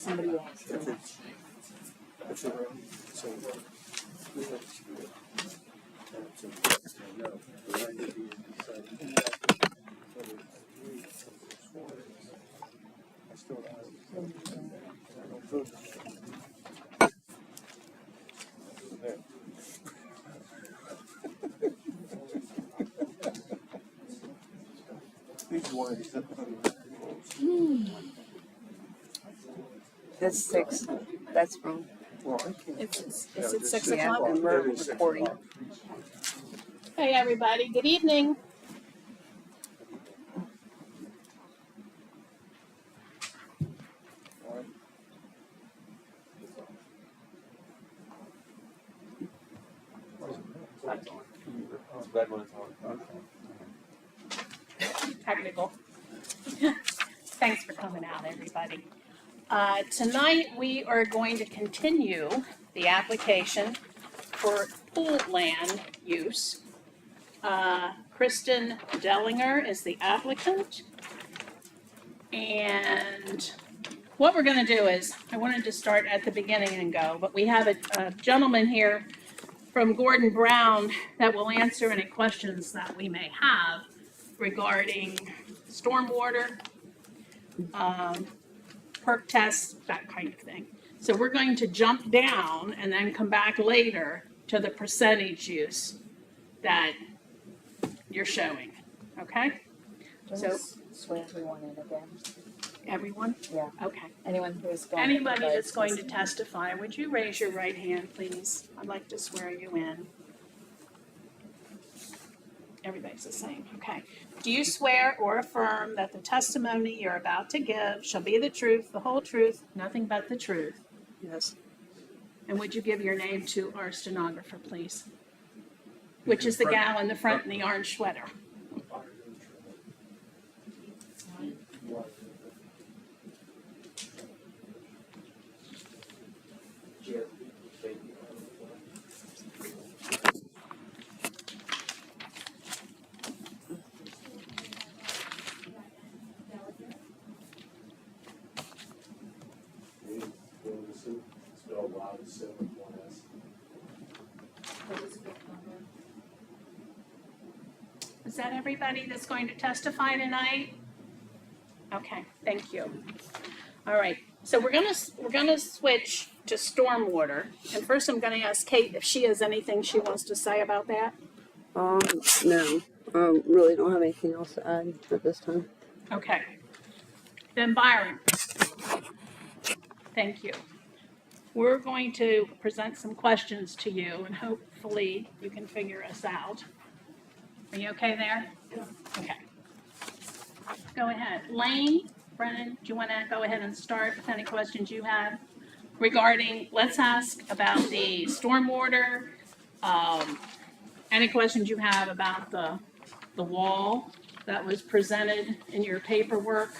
Somebody else. That's 6. That's wrong. It's at 6 Yeah, o'clock. and we're recording. Hey, everybody. Good evening. Technical. Thanks for coming out, everybody. Tonight, we are going to continue the application for pool land use. Kristen Dellinger is the applicant. And what we're going to do is, I wanted to start at the beginning and go, but we have a gentleman here from Gordon Brown that will answer any questions that we may have regarding stormwater, perk tests, that kind of thing. So we're going to jump down and then come back later to the percentage use that you're showing, okay? So Swear everyone in again. everyone? Yeah. Okay. Anyone who's going. Anybody that's going to testify, would you raise your right hand, please? I'd like to swear you in. Everybody's the same, okay. Do you swear or affirm that the testimony you're about to give shall be the truth, the whole truth, nothing but the truth? Yes. And would you give your name to our stenographer, please? Which is the gal in the front in the orange sweater. Is that everybody that's going to testify tonight? Okay, thank you. All right, so we're gonna switch to stormwater. And first I'm gonna ask Kate if she has anything she wants to say about that. No. Really don't have anything else to add at this time. Okay. Then Byron. Thank you. We're going to present some questions to you and hopefully you can figure us out. Are you okay there? Yeah. Okay. Go ahead. Lane, Brennan, do you want to go ahead and start with any questions you have regarding, let's ask about the stormwater, any questions you have about the wall that was presented in your paperwork?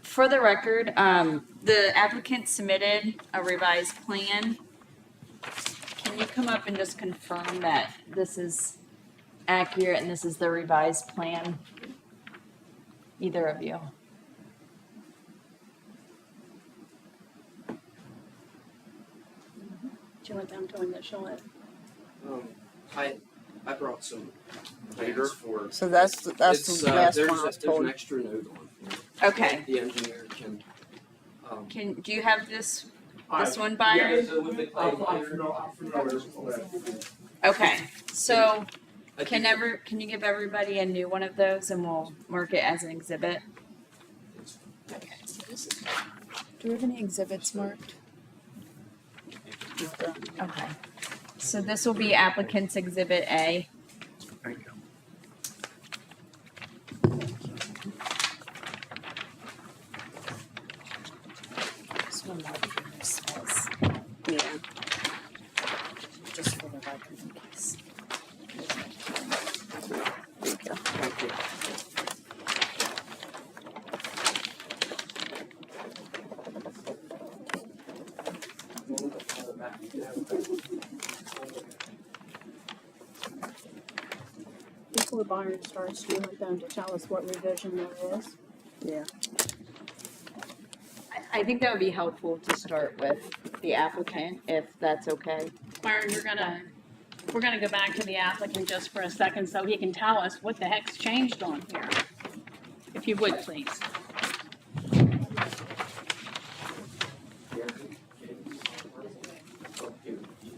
For the record, the applicant submitted a revised plan. Can you come up and just confirm that this is accurate and this is the revised plan? Either of you. Do you want them to initial it? I brought some plans for. So that's the last there's one I was there's told. an extra note on here. Okay. The engineer can. Do you have this one, Byron? Okay. So can you give everybody a new one of those and we'll mark it as an exhibit? Okay. Do we have any exhibits marked? Okay. So this will be applicant's exhibit A. This one might be in this space. Yeah. Just for the record in case. Thank you. Thank you. Before Byron starts, do you want them to tell us what revision there is? Yeah. I I think that would be helpful to start with the applicant, if that's okay. Myron, we're gonna go back to the applicant just for a second so he can tell us what the heck's changed on here. If you would, please.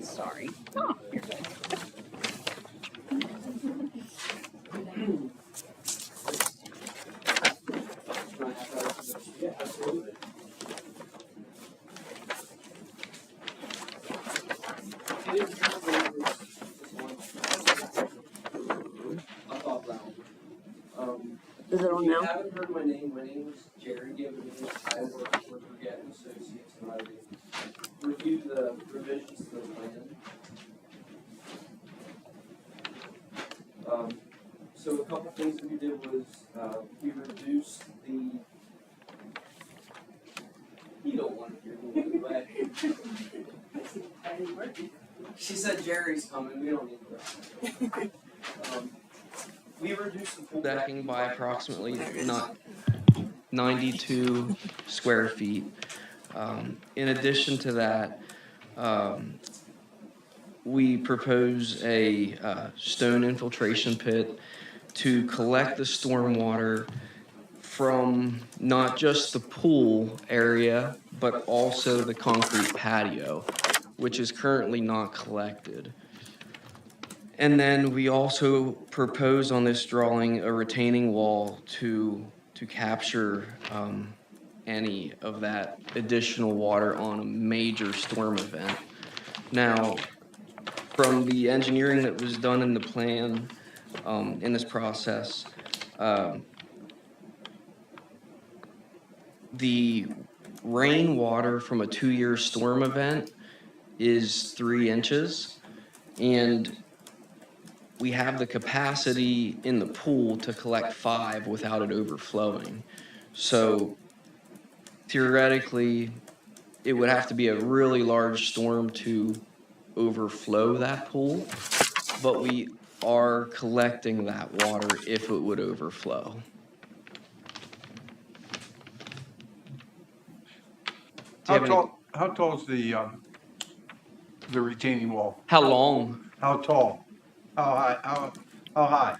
Sorry. Oh, you're good. Is it on If you now? haven't heard my name is Jerry Givens. I work for Forget Associates, and I reviewed the revisions to the plan. So a couple things that we did was, we reduced the, you don't want to hear me, but she said Jerry's coming, we don't need that. We reduced the pool Decking by approximately not 92 square feet. In addition to that, we propose a stone infiltration pit to collect the stormwater from not just the pool area, but also the concrete patio, which is currently not collected. And then we also propose on this drawing a retaining wall to capture any of that additional water on a major storm event. Now, from the engineering that was done in the plan, in this process, the rainwater from a 2-year storm event is 3 inches, and we have the capacity in the pool to collect 5 without it overflowing. So theoretically, it would have to be a really large storm to overflow that pool, but we are collecting that water if it would overflow. Do you have any- How tall is the retaining wall? How long? How tall? How high? How high?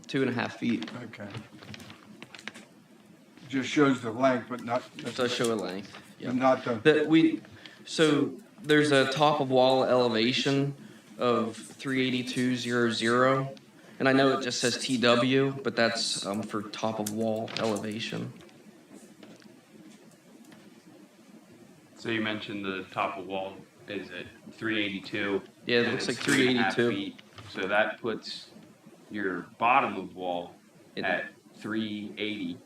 Two and a half feet. Okay. Just shows the length, but not, It does show a length. Yep. not the, So there's a top of wall elevation of 382.00, and I know it just says TW, but that's for top of wall elevation. So you mentioned the top of wall is at 382. Yeah, it and looks it's like 3.5 382. feet. So that puts your bottom of wall It- at 380,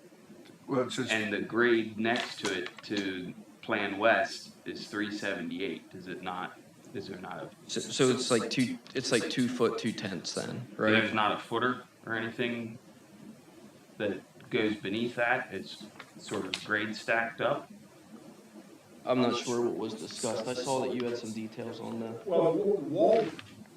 well, it's just, and the grade next to it to Plan West is 378. Is it not? Is there not a? So it's like 2 foot 2/10 then, right? There's not a footer or anything that goes beneath that. It's sort of grade stacked up. I'm not sure what was discussed. I saw that you had some details on that. Well,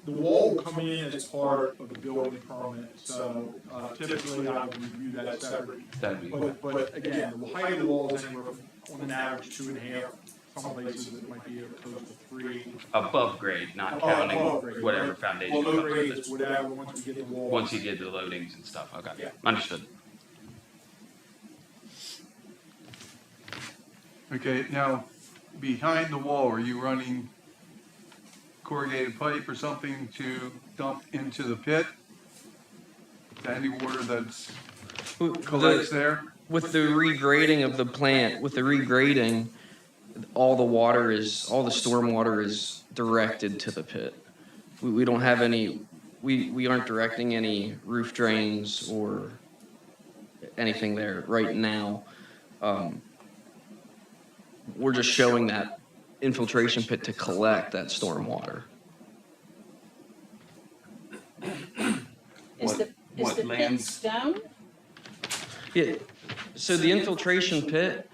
the wall will come in as part of the building permit, so typically I would review that separately. That'd be. But again, the height of the wall is anywhere from, on an average, 2.5, some places it might be close to 3. Above grade, not Oh, counting above grade, whatever right. foundation. Below comes grade with is it. whatever, once we get the wall. Once you get the loadings and stuff, okay, Yeah. understood. okay, now, behind the wall, are you running corrugated pipe or something to dump into the pit? Any water that's collects there? With the regrading of the plant, with the regrading, all the storm water is directed to the pit. We don't have any, we aren't directing any roof drains or anything there right now. We're just showing that infiltration pit to collect that storm water. Is the what pit lands- stone? Yeah, so the infiltration pit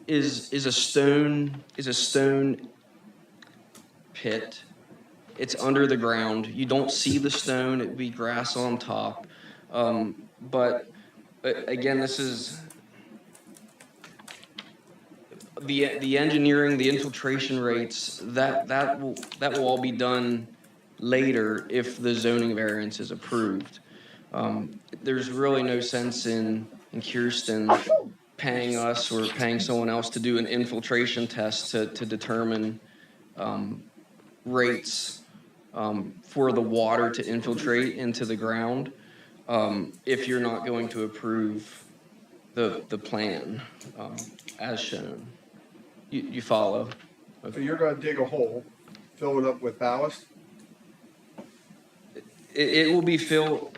is a stone pit. It's under the ground. You don't see the stone. It'd be grass on top. But again, this is the engineering, the infiltration rates, that will all be done later if the zoning variance is approved. There's really no sense in Kirsten paying us or paying someone else to do an infiltration test to determine rates for the water to infiltrate into the ground if you're not going to approve the plan as shown. You follow? So you're gonna dig a hole, fill it up with ballast? It will be filled.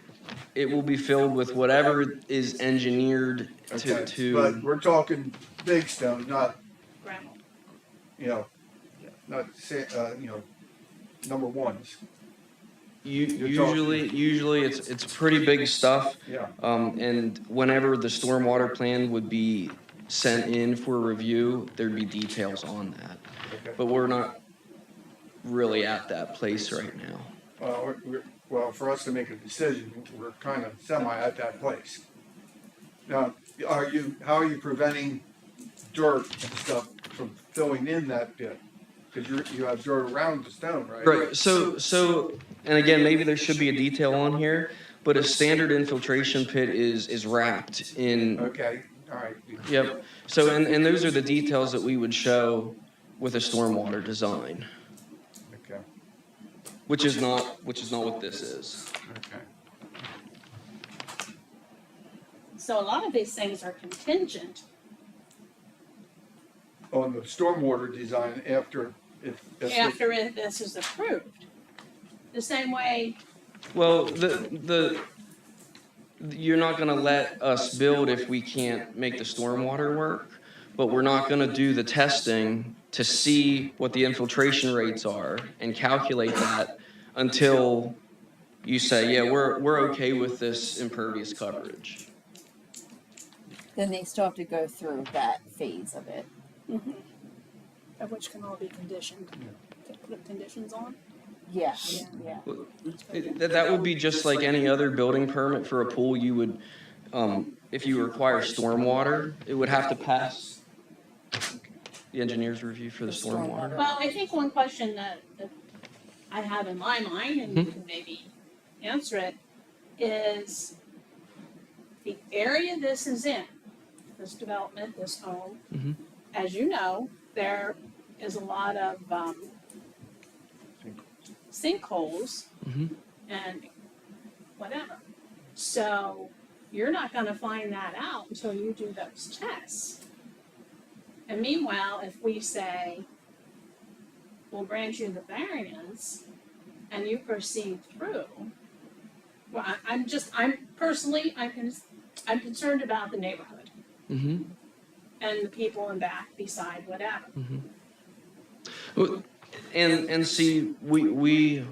It will be filled with whatever is engineered Okay, to. but we're talking big stone, not, Gravel. you know, not, number ones. Usually it's pretty big stuff. Yeah. And whenever the stormwater plan would be sent in for review, there'd be details on that. Okay. But we're not really at that place right now. Well, for us to make a decision, we're kind of semi at that place. Now, how are you preventing dirt and stuff from filling in that pit? Because you have dirt around the stone, right? Right, so, and again, maybe there should be a detail on here, but a standard infiltration pit is wrapped in. Okay, all right. Yep, so, and those are the details that we would show with a stormwater design, Okay, which is not what this is. okay. So a lot of these things are contingent. On the stormwater design after, if After this is approved. The same way, Well, you're not gonna let us build if we can't make the stormwater work, but we're not gonna do the testing to see what the infiltration rates are and calculate that until you say, yeah, we're okay with this impervious coverage. Then they still have to go through that phase of it. of which can all be conditioned, put conditions on. Yeah, yeah. That would be just like any other building permit for a pool. You would, if you require stormwater, it would have to pass the engineer's review for the stormwater. Well, I think one question that I have in my mind, and you can maybe answer it, is the area this is in, this development, this home, Mhm. as you know, there is a lot of sinkholes Mhm. and whatever. So you're not gonna find that out until you do those tests. And meanwhile, if we say, we'll grant you the variance, and you proceed through, well, I'm concerned about the neighborhood Mm-hmm. and the people in back beside whatever. Well, and see, we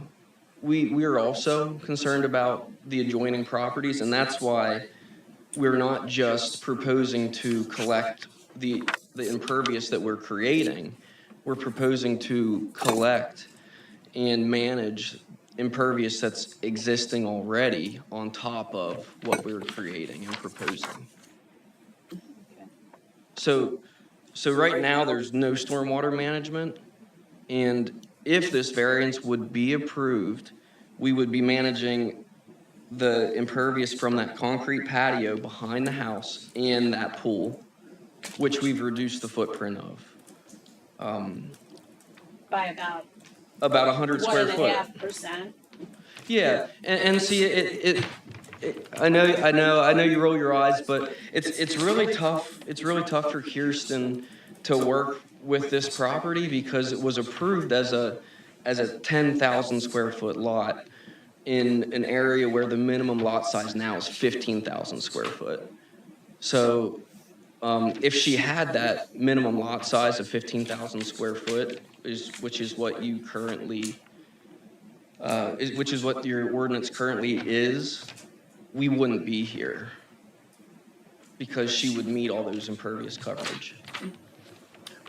are also concerned about the adjoining properties, and that's why we're not just proposing to collect the impervious that we're creating. We're proposing to collect and manage impervious that's existing already on top of what we're creating and proposing. So right now, there's no stormwater management, and if this variance would be approved, we would be managing the impervious from that concrete patio behind the house and that pool, which we've reduced the footprint of. By about About 100 square foot. 1.5%. Yeah, and see, I know you roll your eyes, but it's really tough. It's really tough for Kirsten to work with this property because it was approved as a 10,000 square foot lot in an area where the minimum lot size now is 15,000 square foot. So if she had that minimum lot size of 15,000 square foot, which is what you currently, which is what your ordinance currently is, we wouldn't be here because she would meet all those impervious coverage.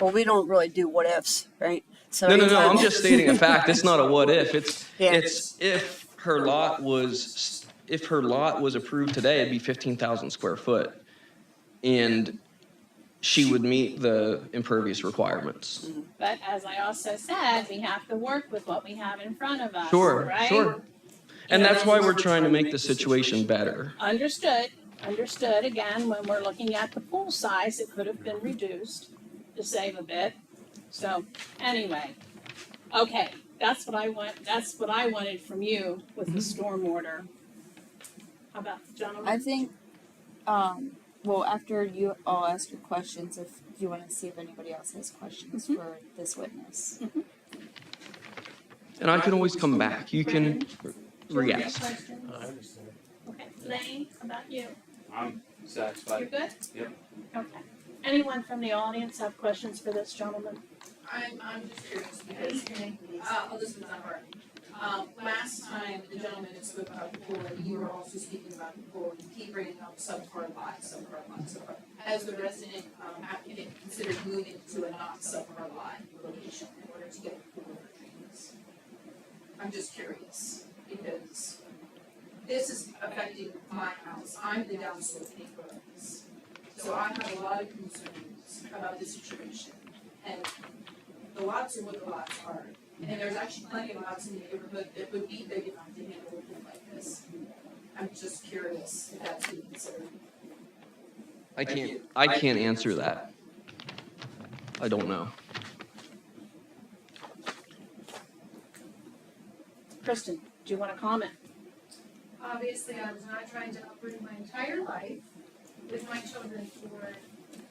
Well, we don't really do what ifs, right? So No, anytime- I'm just stating a fact. It's not a what if. Yeah. It's if her lot was if her lot was approved today, it'd be 15,000 square foot. And she would meet the impervious requirements. But as I also said, we have to work with what we have in front of us, Sure, right? sure. And that's why we're trying to make the situation better. Understood, understood. Again, when we're looking at the pool size, it could have been reduced to save a bit. So, anyway, okay, that's what I wanted from you with the stormwater. How about the gentleman? I think, well, after you all ask your questions, if you want to see if anybody else has questions for this witness. And I can always come back. You can Do you have any re-ask. questions? I understand. Okay, Lane, how about you? I'm You're satisfied. good? Yep. Okay. Anyone from the audience have questions for this gentleman? I'm just curious because, Elizabeth Dunbar, last time the gentleman had spoke about the pool, and you were also speaking about the pool, and keep bringing up subpart lot. Has the resident, applicant considered moving to a not subpart lot location in order to get the pool water treatments? I'm just curious, because this is affecting my house, I'm the downslope neighbor of this. So I have a lot of concerns about this situation, and the lots are what the lots are. And there's actually plenty of lots in the neighborhood that would be big enough to handle a pool like this. I'm just curious if that's being considered. I can't answer that. I don't know. Kristen, do you want to comment? Obviously, I was not trying to uproot my entire life with my children for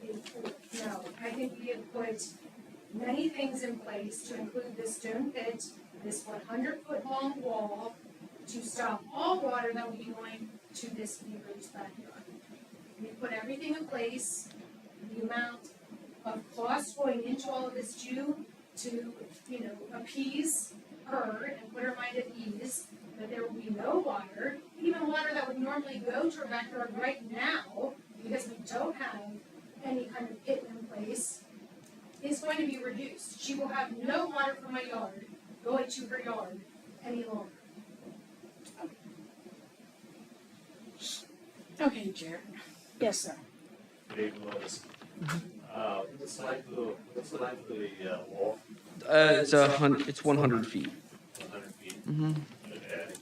a pool. No, I think we have put many things in place to include this stone pit, this 100-foot long wall to stop all water that would be going to this neighbor's backyard. We put everything in place, the amount of cost going into all of this to appease her and put her mind at ease that there will be no water, even water that would normally go to her backyard right now, because we don't have any kind of pit in place, is going to be reduced. She will have no water from my yard going to her yard any longer. Okay, Jared. Yes, sir. Dave Lewis. What's the length of the wall? It's 100 feet. 100 feet? Mm-hmm. Okay.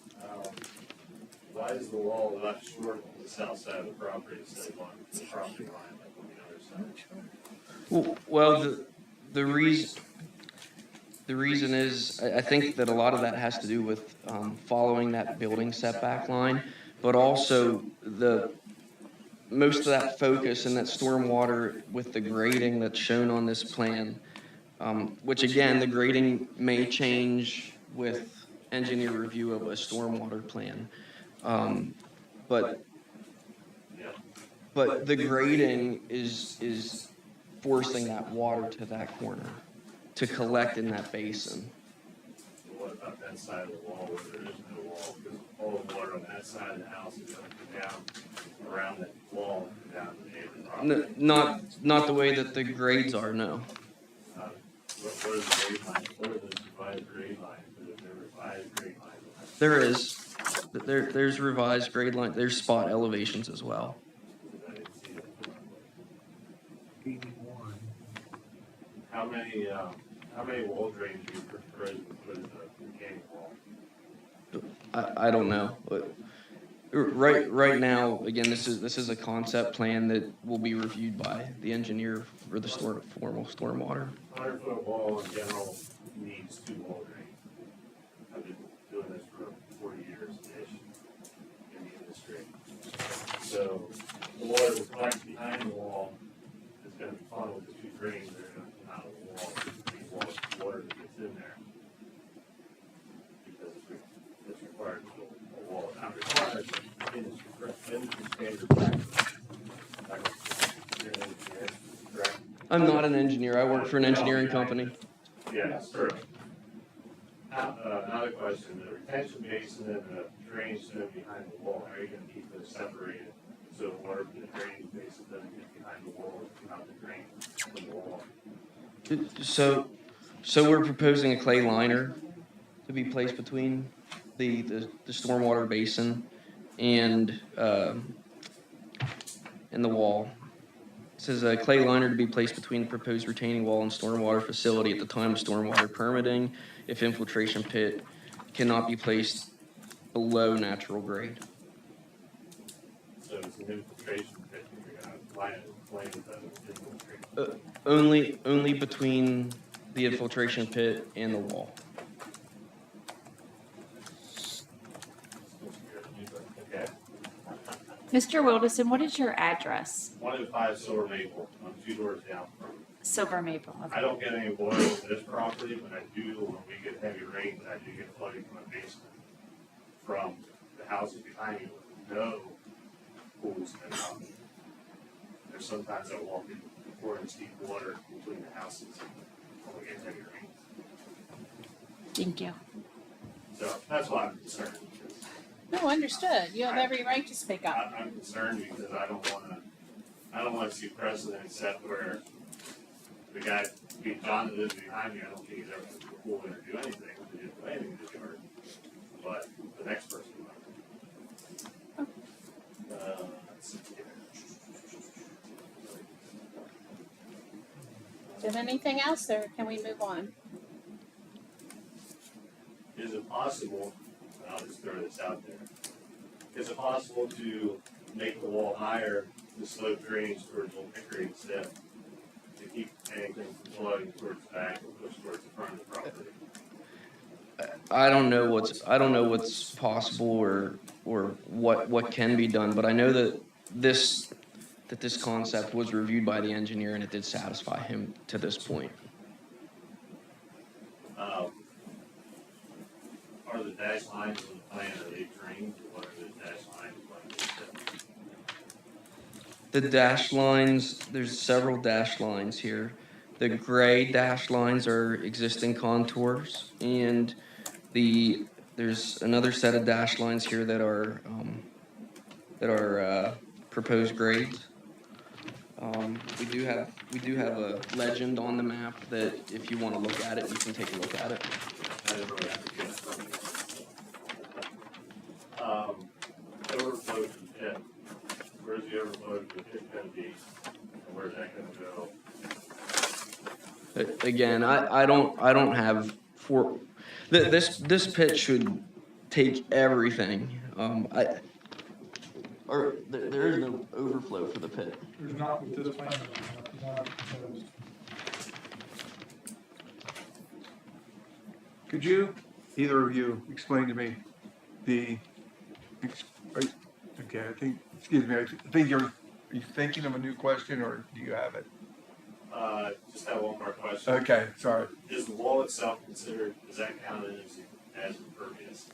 Why is the wall left short on the south side of the property instead of on the property line like on the other side? Well, the reason is, I think that a lot of that has to do with following that building setback line, but also most of that focus and that stormwater with the grading that's shown on this plan, which again, the grading may change with engineer review of a stormwater plan. But the grading is forcing that water to that corner to collect in that basin. So what about that side of the wall where there is no wall? Because all the water on that side of the house is going to come down around that wall and down to the neighbor's property. Not the way that the grades are, no. What are the grade lines? What are those revised grade lines? Is there revised grade lines? There is. There's revised grade line, there's spot elevations as well. I didn't see that. 81. How many wall drains do you propose to put in the retaining wall? I don't know. But right now, again, this is a concept plan that will be reviewed by the engineer for the formal stormwater. 100-foot wall in general needs 2 wall drains. I've been doing this for 40 years-ish in the industry. So the water that's collected behind the wall is going to be funneled with the 2 drains that are going to come out of the wall. The water that gets in there. Because it's required to build a wall. Not required, but industry standard practice. You're an engineer, correct? I'm not an engineer. I work for an engineering company. Yes, true. Another question, the retention basin and the drainage zone behind the wall, how are you gonna keep those separated? So water from the drainage basin doesn't get behind the wall, and come out the drain from the wall? So we're proposing a clay liner to be placed between the stormwater basin and the wall. It says a clay liner to be placed between the proposed retaining wall and stormwater facility at the time of stormwater permitting if infiltration pit cannot be placed below natural grade. So it's an infiltration pit, you're gonna line it with clay that doesn't infiltrate. Only between the infiltration pit and the wall. Okay. Mr. Wilderson, what is your address? 105 Silver Maple, I'm 2 doors down from it. Silver Maple. I don't get any water from this property, but I do when we get heavy rains, I do get flooding from my basement. From the houses behind me with no pools and out. There's sometimes I walk in 4-inch deep water between the houses when we get heavy rain. Thank you. So that's why I'm concerned. No, understood. You have every right to speak up. I'm concerned because I don't wanna see precedent set where the guy, John that lives behind me, I don't think he's ever gonna do a pool or do anything, to do anything to the yard. But the next person might. Let's see here. Do you have anything else, or can we move on? Is it possible, and I'll just throw this out there, is it possible to make the wall higher to slope drains towards Old Hickory instead? To keep anything from flowing towards the back or push towards the front of the property? I don't know what's possible or what can be done, but I know that this concept was reviewed by the engineer and it did satisfy him to this point. Are the dash lines on the plan, are they drained, or what are the dash lines like? The dash lines, there's several dash lines here. The gray dash lines are existing contours, and there's another set of dash lines here that are proposed grades. We do have a legend on the map that if you want to look at it, you can take a look at it. I didn't really have to get it from you. Overflow to the pit. Where's the overflow to the pit gonna be? And where's that gonna go? Again, I don't have this pit should take everything. There is no overflow for the pit. There's not with this plan, not proposed. Could you, either of you, explain to me okay, I think are you thinking of a new question or do you have it? Just have one more question. Okay, sorry. Is the wall itself considered, is that counted as impervious?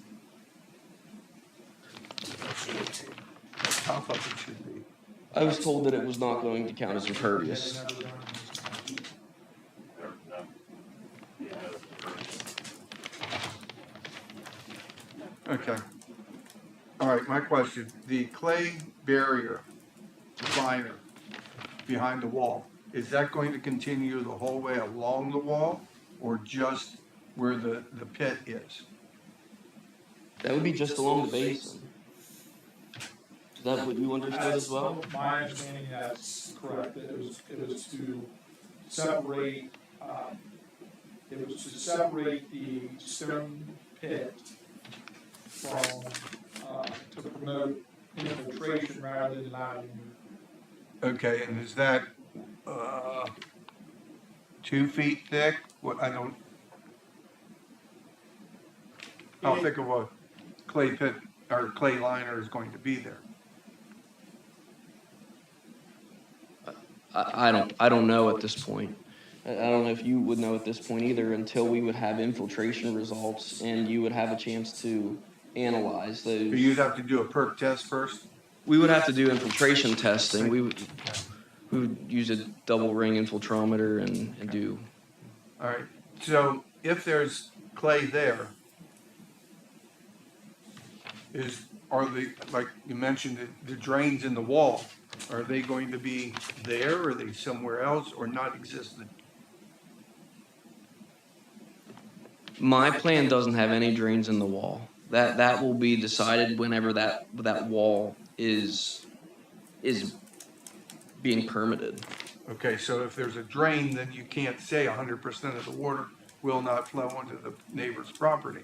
Or should it be? I thought it should be. I was told that it was not going to count as impervious. Or, no? Yeah, it's impervious. Okay. All right, my question, the clay barrier liner behind the wall, is that going to continue the whole way along the wall or just where the pit is? That would be just along the basin. Is that what you understood as well? My understanding, that's correct, that it was to separate, the stone pit from, to promote infiltration rather than allowing. Okay, and is that 2 feet thick? What, I don't think of a clay pit or clay liner is going to be there. I don't know at this point. I don't know if you would know at this point either until we would have infiltration results and you would have a chance to analyze those. You'd have to do a perk test first? We would have to do infiltration testing. We would use a double ring infiltrometer and do. All right, so if there's clay there, like you mentioned, the drains in the wall, are they going to be there, or are they somewhere else, or not existent? My plan doesn't have any drains in the wall. That will be decided whenever that wall is being permitted. Okay, so if there's a drain, then you can't say 100% of the water will not flow onto the neighbor's property.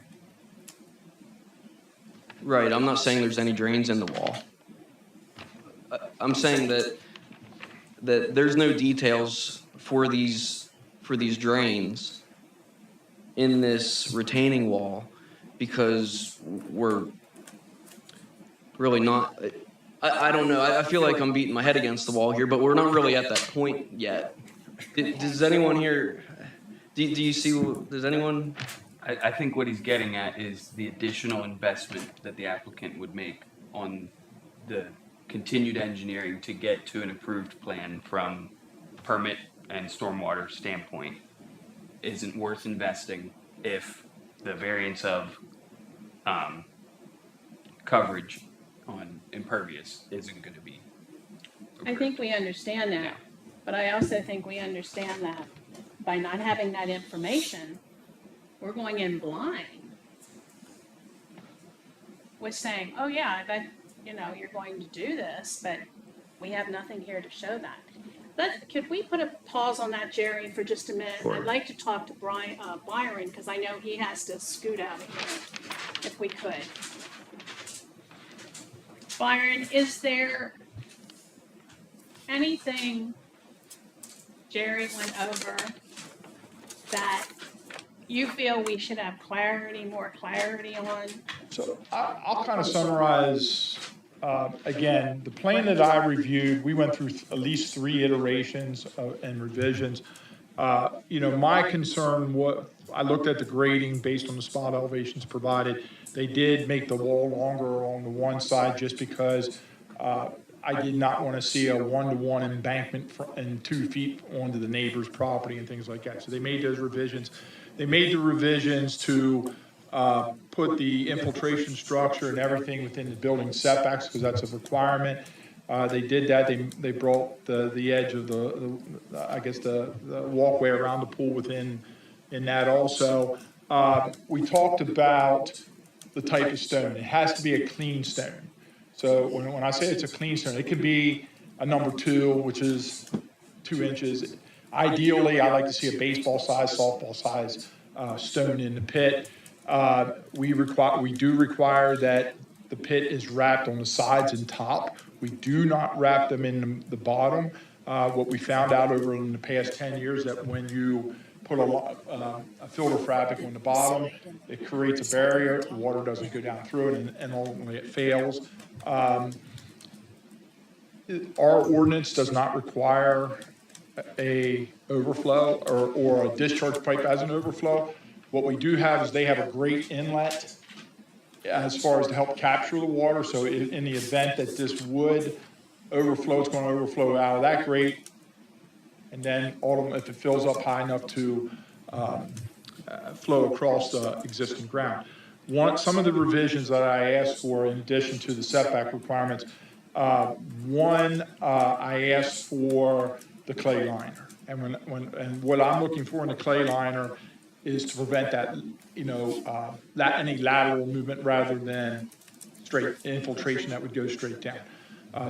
Right, I'm not saying there's any drains in the wall. I'm saying that there's no details for these drains in this retaining wall because we're really not. I don't know. I feel like I'm beating my head against the wall here, but we're not really at that point yet. Does anyone here? Do you see? Does anyone? I think what he's getting at is the additional investment that the applicant would make on the continued engineering to get to an approved plan from permit and stormwater standpoint isn't worth investing if the variance of coverage on impervious isn't going to be approved. I think we understand that, but I also think we understand that by not having that information, we're going in blind with saying, oh yeah, that, you're going to do this, but we have nothing here to show that. Could we put a pause on that, Jerry, for just a minute? Sure. I'd like to talk to Byron, because I know he has to scoot out of here, if we could. Byron, is there anything Jerry went over that you feel we should have more clarity on? So I'll kind of summarize, again, the plan that I reviewed, we went through at least 3 iterations and revisions. My concern, I looked at the grading based on the spot elevations provided. They did make the wall longer on the one side just because I did not want to see a 1-to-1 embankment and 2 feet onto the neighbor's property and things like that. So they made those revisions. They made the revisions to put the infiltration structure and everything within the building setbacks because that's a requirement. They did that. They brought the edge of the walkway around the pool in that also. We talked about the type of stone. It has to be a clean stone. So when I say it's a clean stone, it could be a number 2, which is 2 inches. Ideally, I like to see a baseball size, softball size stone in the pit. We do require that the pit is wrapped on the sides and top. We do not wrap them in the bottom. What we found out over in the past 10 years that when you put a filter fabric on the bottom, it creates a barrier, the water doesn't go down through it, and ultimately it fails. Our ordinance does not require a overflow or a discharge pipe as an overflow. What we do have is they have a great inlet as far as to help capture the water. So in the event that this would overflow, it's going to overflow out of that grate. And then ultimately, if it fills up high enough to flow across the existing ground. Some of the revisions that I asked for in addition to the setback requirements, I asked for the clay liner. And what I'm looking for in the clay liner is to prevent that, any lateral movement rather than straight infiltration that would go straight down.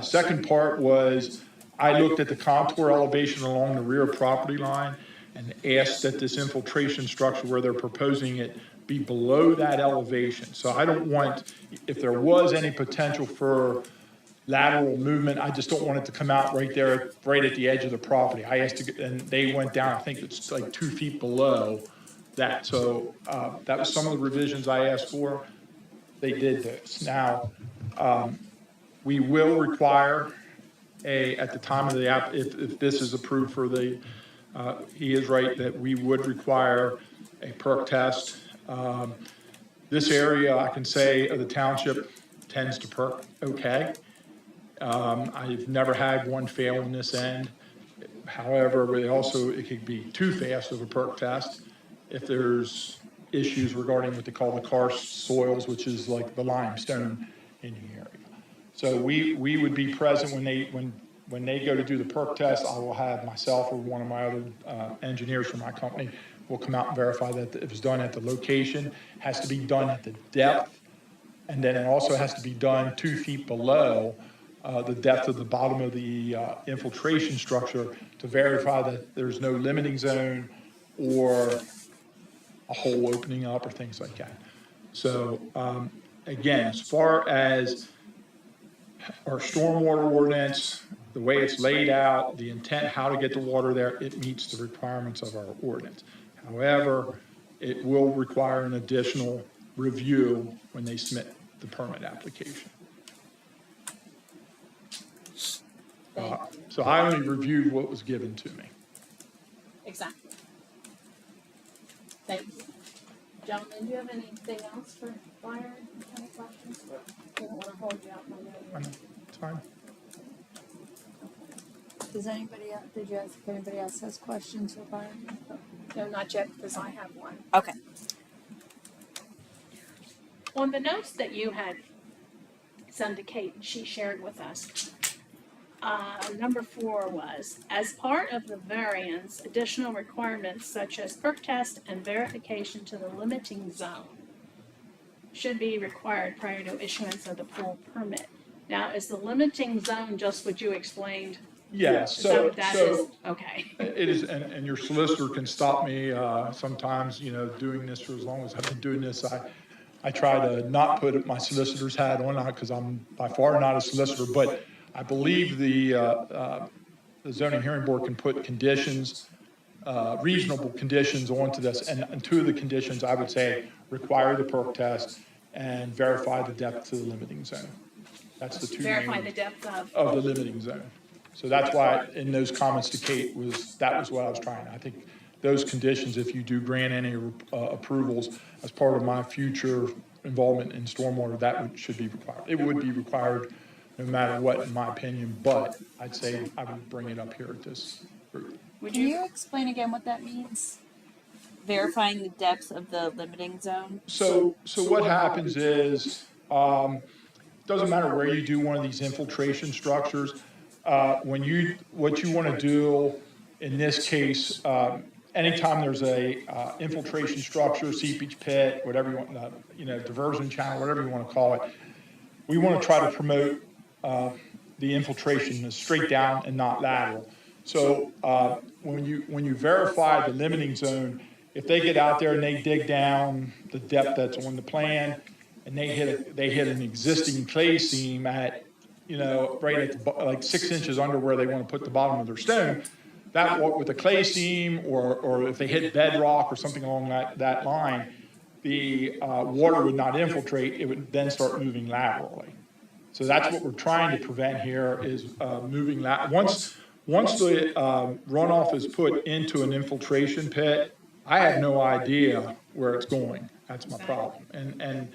Second part was I looked at the contour elevation along the rear property line and asked that this infiltration structure where they're proposing it be below that elevation. So I don't want, if there was any potential for lateral movement, I just don't want it to come out right there, right at the edge of the property. I asked to, and they went down, I think it's like 2 feet below that. So that was some of the revisions I asked for. They did this. Now, we will require at the time of the app, if this is approved for the, he is right that we would require a perk test. This area, I can say, of the township tends to perk okay. I've never had one fail on this end. However, it could be too fast of a perk test if there's issues regarding what they call the karst soils, which is like the limestone in the area. So we would be present when they go to do the perk test. I will have myself or one of my other engineers from my company will come out and verify that it was done at the location. Has to be done at the depth And then it also has to be done 2 feet below the depth of the bottom of the infiltration structure to verify that there's no limiting zone or a hole opening up or things like that. So again, as far as our stormwater ordinance, the way it's laid out, the intent, how to get the water there, it meets the requirements of our ordinance. However, it will require an additional review when they submit the permit application. So I only reviewed what was given to me. Exactly. Thank you. Gentlemen, do you have anything else for Byron? Any questions? I don't want to hold you out. It's fine. Does anybody else, did you ask if anybody else has questions for Byron? No, not yet, because I have one. Okay. On the notes that you had sent to Kate, she shared with us, number 4 was, as part of the variance, additional requirements such as perk test and verification to the limiting zone should be required prior to issuance of the pool permit. Now, is the limiting zone just what you explained? Yes, Is that so, what that so is? Okay. it is, and your solicitor can stop me sometimes, you know, doing this for as long as I've been doing this. I try to not put my solicitor's hat on, because I'm by far not a solicitor, but I believe the zoning hearing board can put conditions, reasonable conditions onto this, and 2 of the conditions, I would say, require the perk test and verify the depth to the limiting zone. That's the 2 Verify main the depth of the limiting zone. So that's why in those comments to Kate that was what I was trying. I think those conditions, if you do grant any approvals as part of my future involvement in stormwater, that should be required. It would be required no matter what, in my opinion, but I'd say I would bring it up here at this group. Can you explain again what that means? Verifying the depth of the limiting zone? So what happens is, doesn't matter where you do one of these infiltration structures, what you want to do in this case, anytime there's a infiltration structure, seepage pit, whatever you want, diversion channel, whatever you want to call it, we want to try to promote the infiltration straight down and not lateral. So when you verify the limiting zone, if they get out there and they dig down the depth that's on the plan, and they hit an existing clay seam at, right at like 6 inches under where they want to put the bottom of their stone, that with a clay seam, or if they hit bedrock or something along that line, the water would not infiltrate, it would then start moving laterally. So that's what we're trying to prevent here is moving once the runoff is put into an infiltration pit, I have no idea where it's going. That's my problem. And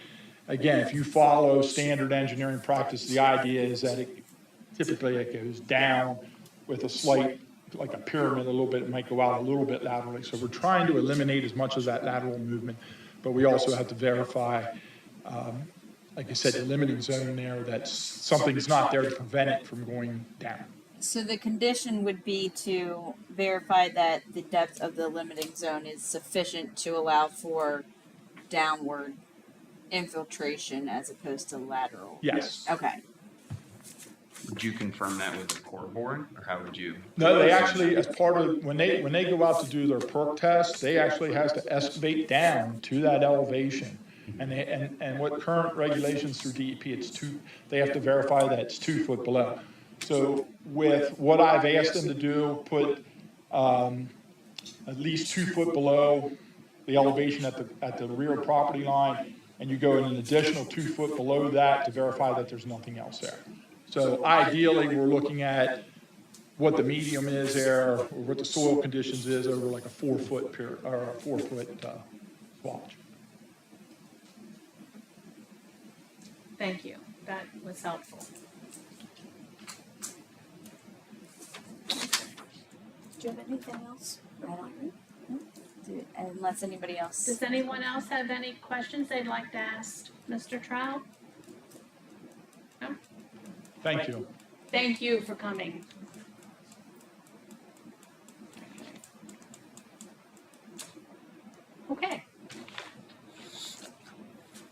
again, if you follow standard engineering practice, the idea is that typically it goes down with a slight, like a pyramid a little bit, it might go out a little bit laterally. So we're trying to eliminate as much of that lateral movement, but we also have to verify, like I said, the limiting zone there, that something's not there to prevent it from going down. So the condition would be to verify that the depth of the limiting zone is sufficient to allow for downward infiltration as opposed to lateral? Yes. Okay. Would you confirm that with the Corps board, or how would you? No, they actually, as part of, when they go out to do their perk test, they actually has to excavate down to that elevation. And what current regulations through DEP, they have to verify that it's 2 foot below. So with what I've asked them to do, put at least 2 foot below the elevation at the rear property line, and you go in an additional 2 foot below that to verify that there's nothing else there. So ideally, we're looking at what the medium is there, or what the soil conditions is over like a 4 foot or a 4 foot swatch. Thank you. That was helpful. Do you have anything else? I don't. Unless anybody else. Does anyone else have any questions they'd like to ask Mr. Trout? No? Thank you. Thank you for coming. Okay.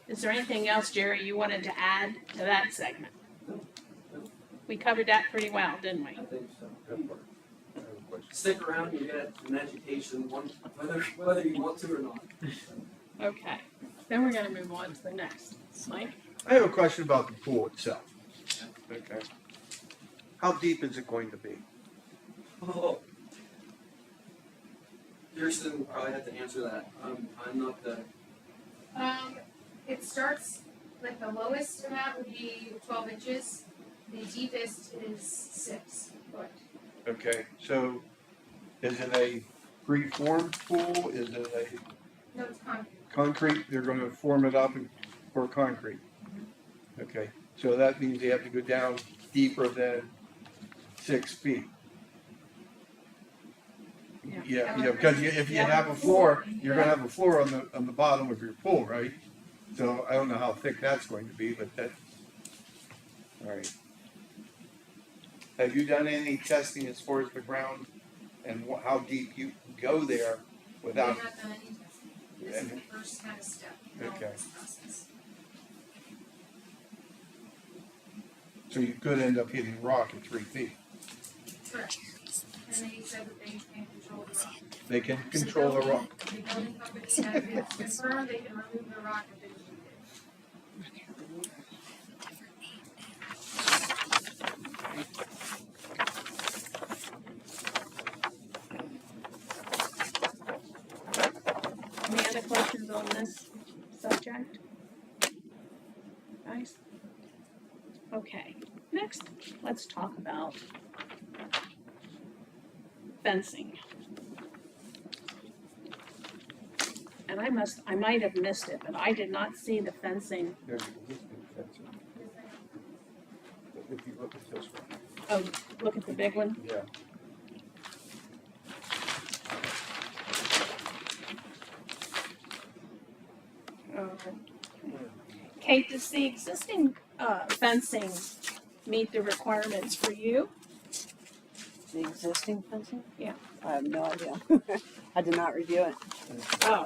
Is Is there anything else, Jerry, you wanted to add to that segment? We covered that pretty well, didn't we? I think so. Stick around, you get an education, whether you want to or not. Okay, then we're gonna move on to the next. Mike? I have a question about the pool itself. Okay. How deep is it going to be? Oh. Kirsten will probably have to answer that. I'm not the. It starts, like the lowest amount would be 12 inches, the deepest is 6 foot. Okay, so is it a free-form pool? Is it a No, it's concrete. concrete? They're gonna form it up for concrete? Okay, so that means they have to go down deeper than 6 feet. Yeah, because if you have a floor, you're gonna have a floor on the bottom of your pool, right? So I don't know how thick that's going to be, but that, all right. Have you done any testing as far as the ground and how deep you can go there without? We have not done any testing. This is the first kind of step in all Okay. this process. So you could end up hitting rock at 3 feet. Correct. And they said that they can control the rock. They can control the rock. The building company has confirmed they can remove the rock if they need it. Any other questions on this subject? Guys? Okay, next, let's talk about fencing. And I might have missed it, but I did not see the fencing. There's existing fencing. If you look at this one. Oh, look at the big one. Yeah. Kate, does the existing fencing meet the requirements for you? The existing fencing? Yeah. I have no idea. I did not review it. Oh,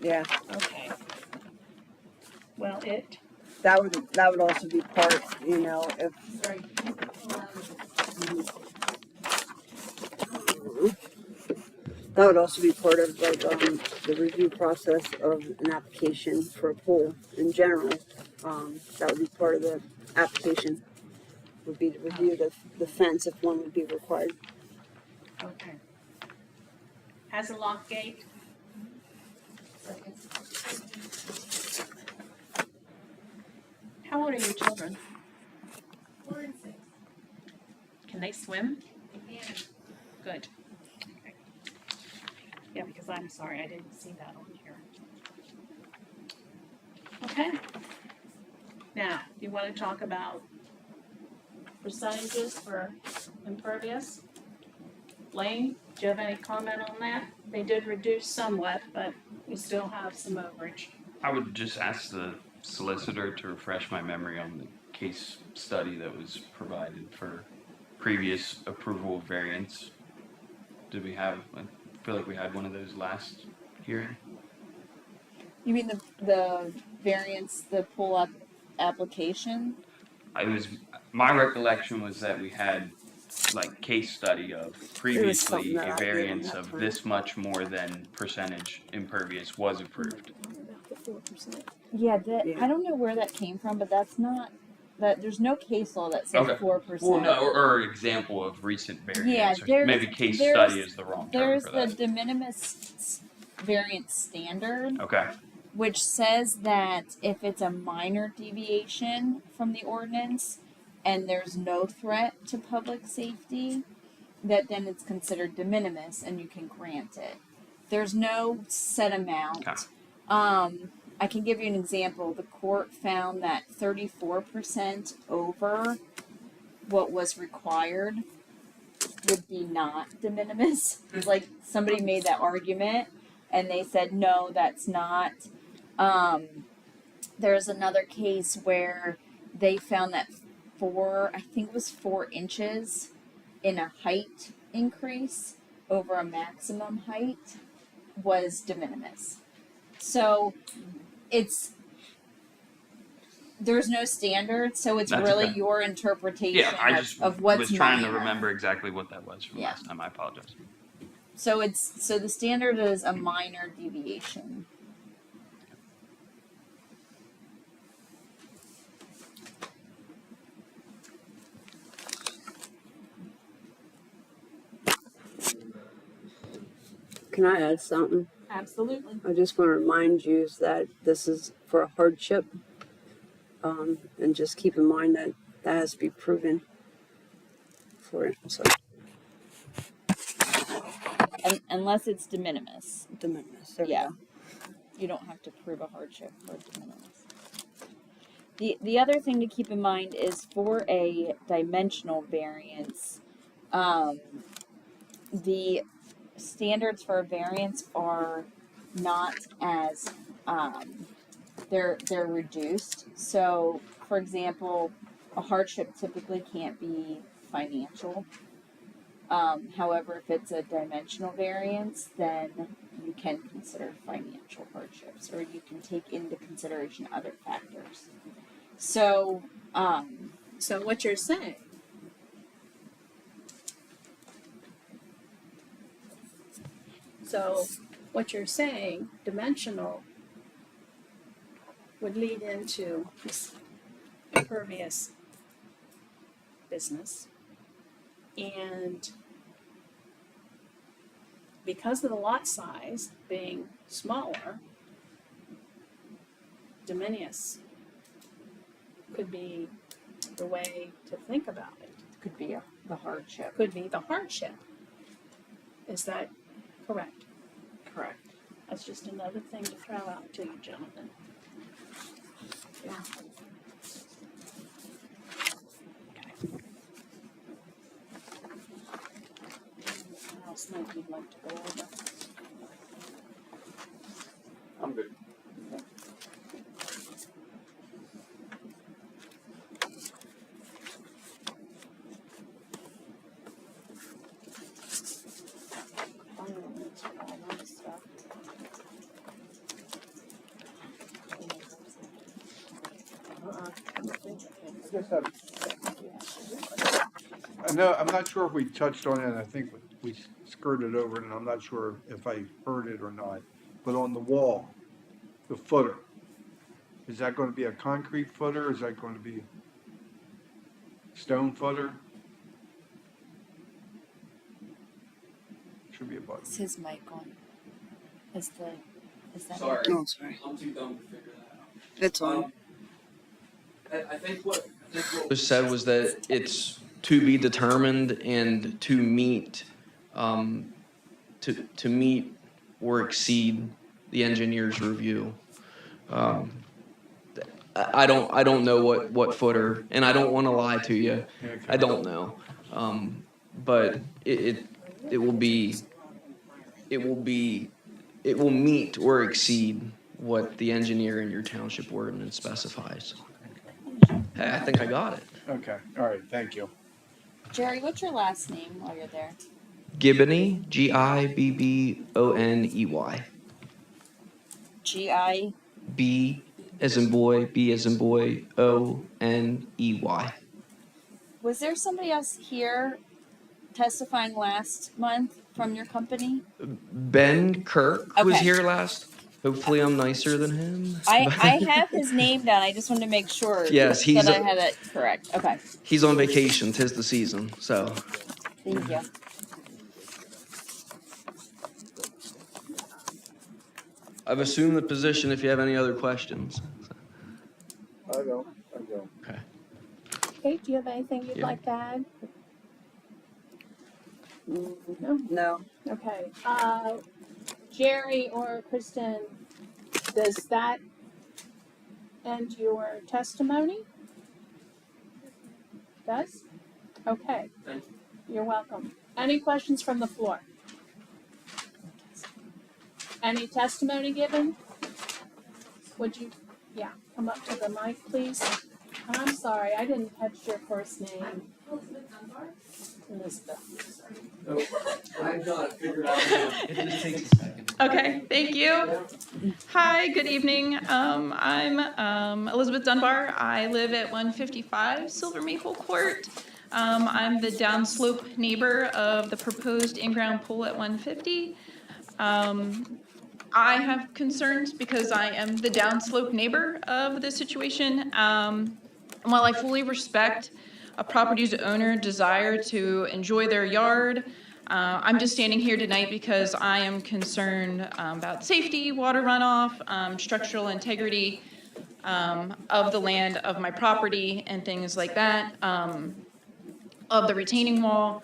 Yeah, okay. Well, that would also be part, you know, if. Sorry. That would also be part of like the review process of an application for a pool in general. That would be part of the application. Would be to review the fence if one would be required. okay. Has a lock gate? How old are your children? 4 and 6. Can they swim? And Good. Okay. Yeah, because I'm sorry, I didn't see that on here. Okay. Now, you want to talk about percentages for impervious? Lane, do you have any comment on that? They did reduce somewhat, but we still have some overage. I would just ask the solicitor to refresh my memory on the case study that was provided for previous approval of variance. Did we have, I feel like we had one of those last hearing. You mean the variance, the pull-up application? My recollection was that we had like case study of previously something that a I did on variance that of time. this much more than percentage impervious was approved. Yeah, Yeah. I don't know where that came from, but that's not, there's no case law that says Okay. 4%. Well, no, or example of recent variance, or there's- maybe case there's- study is the wrong term There's for the that. de minimis variance standard, Okay, which says that if it's a minor deviation from the ordinance and there's no threat to public safety, that then it's considered de minimis and you can grant it. There's no set amount. Okay. I can give you an example. The court found that 34% over what was required would be not de minimis. Like somebody made that argument and they said, no, that's not. There's another case where they found that I think it was 4 inches in a height increase over a maximum height was de minimis. So it's there's no standard, so it's That's really okay. your interpretation Yeah, I just of what's was trying to minor. remember exactly what that was from Yeah. last time. I apologize. So the standard is a minor deviation. Can I add something? Absolutely. I just want to remind you that this is for a hardship. And just keep in mind that that has to be proven for it. So, Unless it's de minimis. de minimis. There we Yeah. go. You don't have to prove a hardship for de minimis. The other thing to keep in mind is for a dimensional variance, the standards for a variance are not as they're reduced. So, for example, a hardship typically can't be financial. However, if it's a dimensional variance, then you can consider financial hardships, or you can take into consideration other factors. So, So what you're saying, dimensional would lead into this impervious business. And because of the lot size being smaller, de minimis could be the way to think about it. could be the hardship. Could be the hardship. Is that correct? Correct. That's just another thing to throw out to you, gentlemen. Yeah. Okay. What else might you like to go over? I'm good. I know, I'm not sure if we touched on it, and I think we skirted over it, and I'm not sure if I heard it or not. But on the wall, the footer, is that gonna be a concrete footer, is that going to be stone footer? Should be a button. Is his mic on? Is that Sorry, Oh, sorry. I'm too dumb to figure that out. It's on. I think what Was said was that it's to be determined and to meet, to meet or exceed the engineer's review. I don't know what footer, and I don't want to lie to you. I don't know, but it will meet or exceed what the engineer in your township ordinance specifies. Hey, I think I got it. Okay, all right, thank you. Jerry, what's your last name while you're there? Gibbony, Gibboney. G-I? B as in boy, B as in boy, Oney. Was there somebody else here testifying last month from your company? Ben Kirk was Okay. here last. Hopefully I'm nicer than him. I have his name down. I just wanted to make sure Yes, he's that I had it correct. Okay. He's on vacation, 'tis the season, so. Thank you. I've assumed the position if you have any other questions. I don't. Kate, do you have anything you'd Yeah. like to add? No. Okay, Jerry or Kristen, does that end your testimony? Does? Okay. Thank You're welcome. Any questions from the floor? Any testimony given? Would you, come up to the mic, please? I'm sorry, I didn't catch your first name. Elizabeth. I've got it figured out. It just takes a second. Okay, thank you. Hi, good evening. I'm Elizabeth Dunbar. I live at 155 Silver Maple Court. I'm the downslope neighbor of the proposed in-ground pool at 150. I have concerns because I am the downslope neighbor of this situation. While I fully respect a property's owner desire to enjoy their yard, I'm just standing here tonight because I am concerned about safety, water runoff, structural integrity of the land of my property and things like that, of the retaining wall.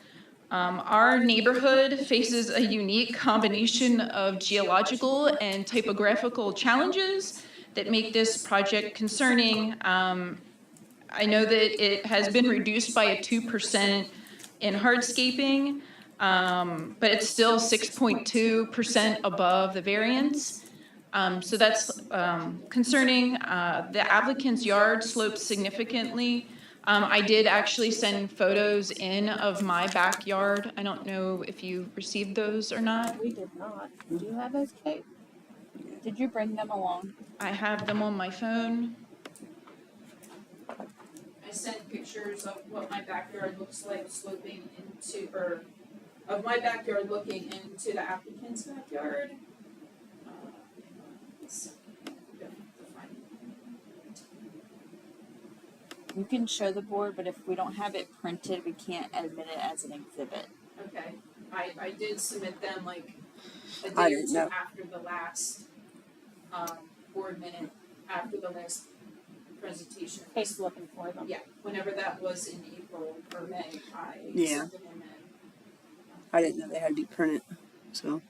Our neighborhood faces a unique combination of geological and typographical challenges that make this project concerning. I know that it has been reduced by a 2% in hardscaping, but it's still 6.2% above the variance. So that's concerning. The applicant's yard slopes significantly. I did actually send photos in of my backyard. I don't know if you received those or not. We did not. Do you have those, Kate? Did you bring them along? I have them on my phone. I sent pictures of what my backyard looks like sloping into, or of my backyard looking into the applicant's backyard. You can show the board, but if we don't have it printed, we can't admit it as an exhibit. Okay, I did submit them like a I day or didn't two know. after the last, board minute, after the last presentation. Kate's looking for them. Yeah, whenever that was in April or May, I Yeah. sent them in. I didn't know they had to be printed, so.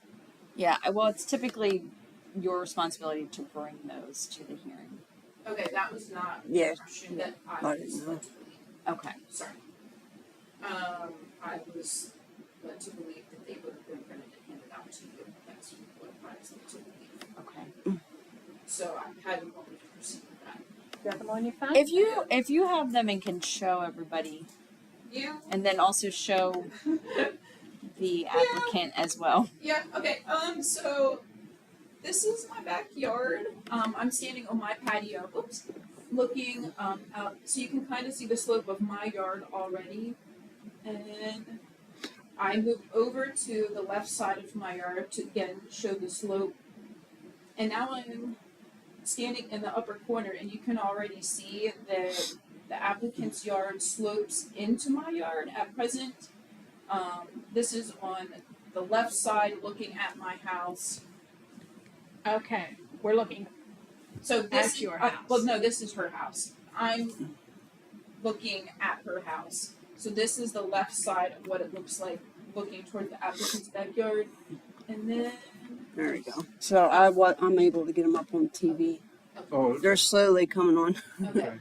Yeah, well, it's typically your responsibility to bring those to the hearing. Okay, that was not the Yeah. impression that I I didn't was know. led to believe. Okay. Sorry. I was led to believe that they would have been printed and handed out to you. That's what I was led to believe. Okay. So I hadn't wanted to proceed with that. Do you have them on your phone? If you have them and can show everybody, Yeah. and then also show the applicant as well. Yeah, okay, so this is my backyard. I'm standing on my patio, looking out, so you can kind of see the slope of my yard already. And I moved over to the left side of my yard to again show the slope. And now I'm standing in the upper corner, and you can already see that the applicant's yard slopes into my yard at present. This is on the left side looking at my house. Okay, we're looking So this at your well, house. no, this is her house. I'm looking at her house. So this is the left side of what it looks like looking toward the applicant's backyard. And then There we go. So I'm able to get them up on TV. Oh, They're slowly coming on. okay.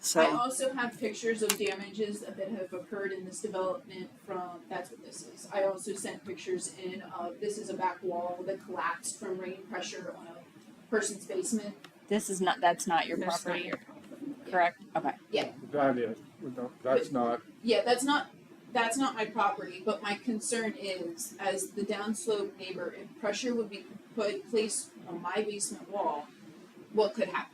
I So also have pictures of damages that have occurred in this development from, that's what this is. I also sent pictures in of, this is a back wall that collapsed from rain pressure on a person's basement. That's not your That's not property, your property. correct? Okay. that is, that's not, Yeah, that's not my property, but my concern is, as the downslope neighbor, if pressure would be placed on my basement wall, what could happen?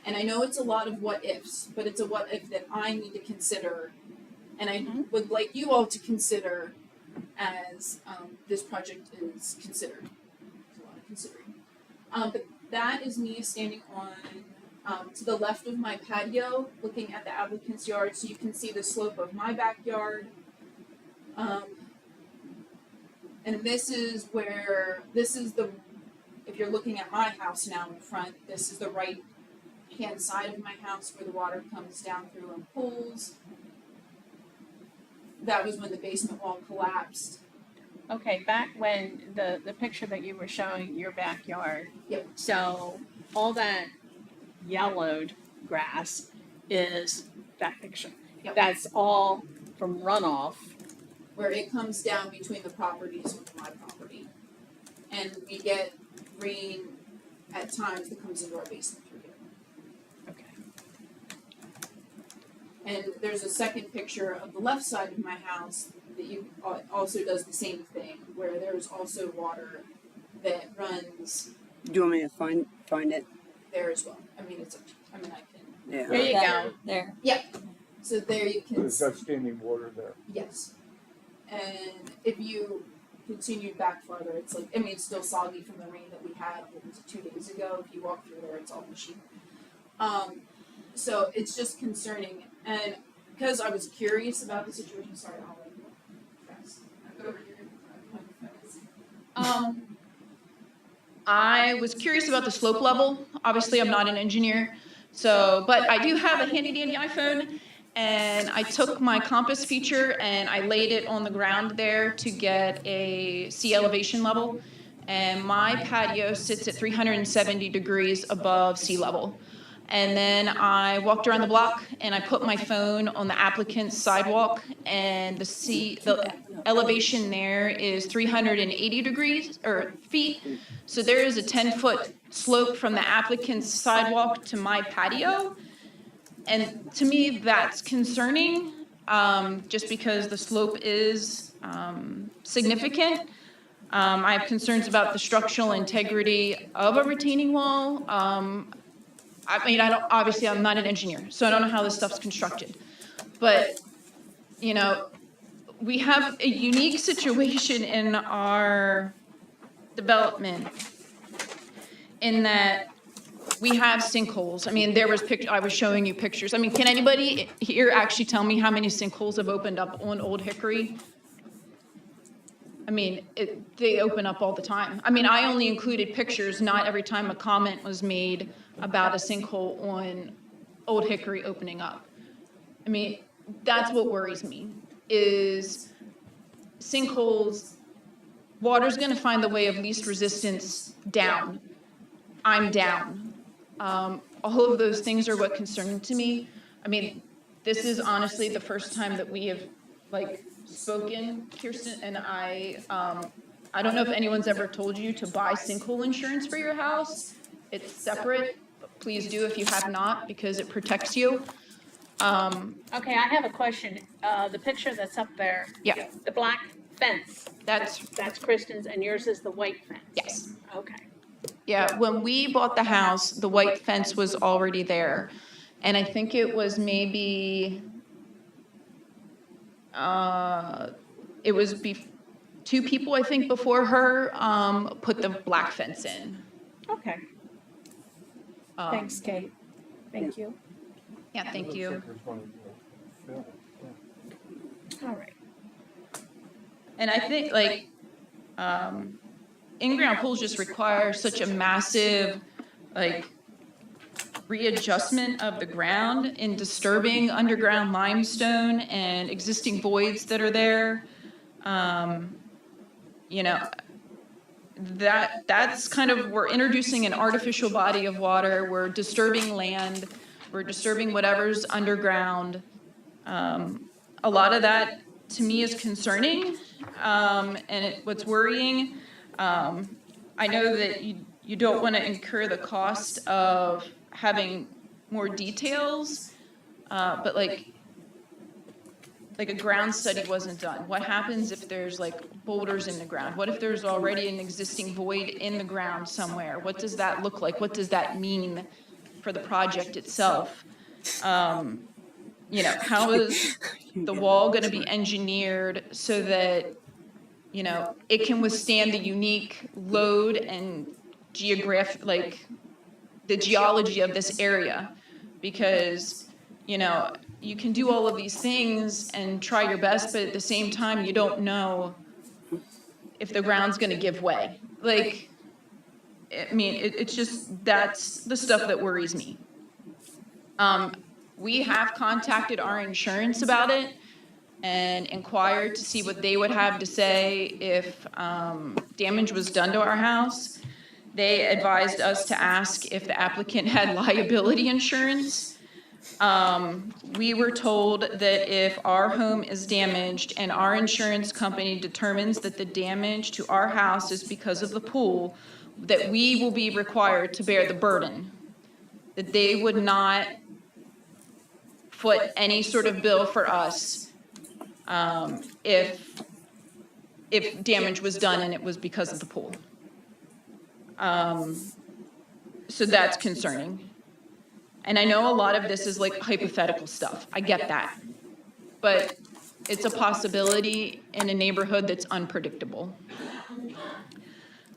And I know it's a lot of what ifs, but it's a what if that I need to consider, and I would like you all to consider as this project is considered. There's a lot of considering. But that is me standing on to the left of my patio, looking at the applicant's yard, so you can see the slope of my backyard. And this is if you're looking at my house now in front, this is the right hand side of my house where the water comes down through and pools. That was when the basement wall collapsed. Okay, back when the picture that you were showing your backyard. Yep. So all that yellowed grass is that picture. Yep. That's all from runoff. Where it comes down between the properties with my property. And we get rain at times that comes into our basement through here. Okay. And there's a second picture of the left side of my house that you also does the same thing, where there's also water that runs Do you want me to find it? there as well. I mean, it's up to you. I mean, I can. Yeah. There you go. There. So there you can. There's got standing water there. Yes. And if you continue back farther, it's like, I mean, it's still soggy from the rain that we had, what was it, 2 days ago? If you walk through there, it's all mushy. So it's just concerning. And because I was curious about the situation, sorry, I'll let you go fast. I'll go over here. I was curious about the slope level. Obviously, I'm not an engineer, so, but I do have a handy dandy iPhone, and I took my compass feature and I laid it on the ground there to get a sea elevation level. And my patio sits at 370 degrees above sea level. And then I walked around the block and I put my phone on the applicant's sidewalk, and the elevation there is 380 degrees or feet. So there is a 10-foot slope from the applicant's sidewalk to my patio. And to me, that's concerning, just because the slope is significant. I have concerns about the structural integrity of a retaining wall. I mean, obviously, I'm not an engineer, so I don't know how this stuff's constructed. But, you know, we have a unique situation in our development in that we have sinkholes. I mean, I was showing you pictures. I mean, can anybody here actually tell me how many sinkholes have opened up on Old Hickory? I mean, they open up all the time. I mean, I only included pictures, not every time a comment was made about a sinkhole on Old Hickory opening up. I mean, that's what worries me, is sinkholes, water's gonna find the way of least resistance down. I'm down. All of those things are what concern to me. I mean, this is honestly the first time that we have, like, spoken, Kirsten, and I don't know if anyone's ever told you to buy sinkhole insurance for your house. It's separate, but please do if you have not, because it protects you. Okay, I have a question. The picture that's up there. Yeah. The black fence. That's Kristen's, and yours is the white fence. Yes. Okay. Yeah, when we bought the house, the white fence was already there. And I think it was maybe, it was 2 people, I think, before her, put the black fence in. Okay. Thanks, Kate. Thank you. Yeah, thank you. All right. And I think, like, in-ground pools just require such a massive, like, readjustment of the ground in disturbing underground limestone and existing voids that are there. You know, that's kind of, we're introducing an artificial body of water, we're disturbing land, we're disturbing whatever's underground. A lot of that, to me, is concerning, and what's worrying. I know that you don't want to incur the cost of having more details, but like a ground study wasn't done. What happens if there's like boulders in the ground? What if there's already an existing void in the ground somewhere? What does that look like? What does that mean for the project itself? You know, how is the wall going to be engineered so that, you know, it can withstand the unique load and like the geology of this area? Because, you know, you can do all of these things and try your best, but at the same time, you don't know if the ground's going to give way. Like, I mean, it's just, that's the stuff that worries me. We have contacted our insurance about it and inquired to see what they would have to say if damage was done to our house. They advised us to ask if the applicant had liability insurance. We were told that if our home is damaged and our insurance company determines that the damage to our house is because of the pool, that we will be required to bear the burden, that they would not foot any sort of bill for us if damage was done and it was because of the pool. So that's concerning. And I know a lot of this is like hypothetical stuff. I get that. But it's a possibility in a neighborhood that's unpredictable.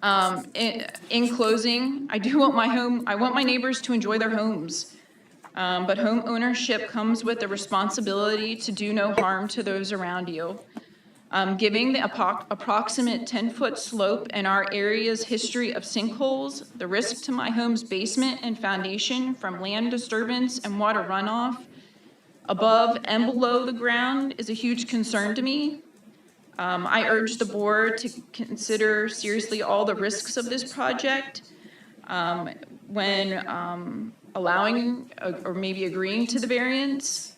In closing, I want my neighbors to enjoy their homes. But home ownership comes with the responsibility to do no harm to those around you. Giving the approximate 10-foot slope and our area's history of sinkholes, the risk to my home's basement and foundation from land disturbance and water runoff above and below the ground is a huge concern to me. I urge the board to consider seriously all the risks of this project when allowing or maybe agreeing to the variance.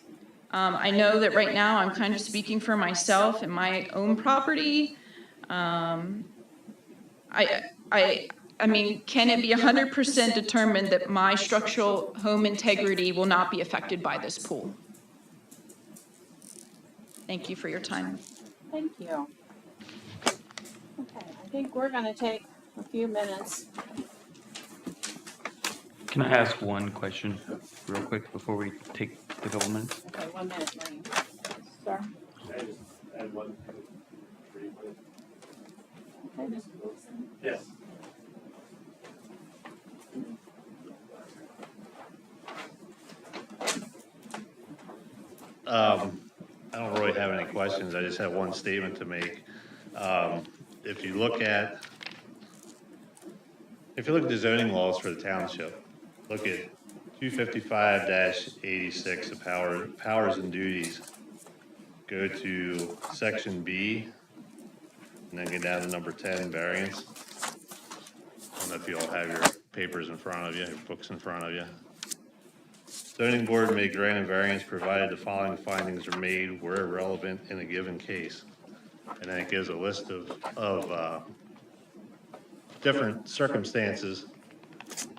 I know that right now I'm kind of speaking for myself and my own property. I mean, can it be 100% determined that my structural home integrity will not be affected by this pool? Thank you for your time. Thank you. Okay, I think we're gonna take a few minutes. Can I ask one question real quick before we take the couple minutes? Okay, 1 minute, Marine. Sir? Can I just add one briefly? Okay, Mr. Wilson. Yes. I don't really have any questions. I just have one statement to make. If you look at the zoning laws for the township, look at 255-86, the powers and duties. Go to section B, and then get down to number 10, variance. I don't know if you all have your papers in front of you, your books in front of you. Zoning board may grant a variance provided the following findings are made where relevant in a given case. And then it gives a list of different circumstances.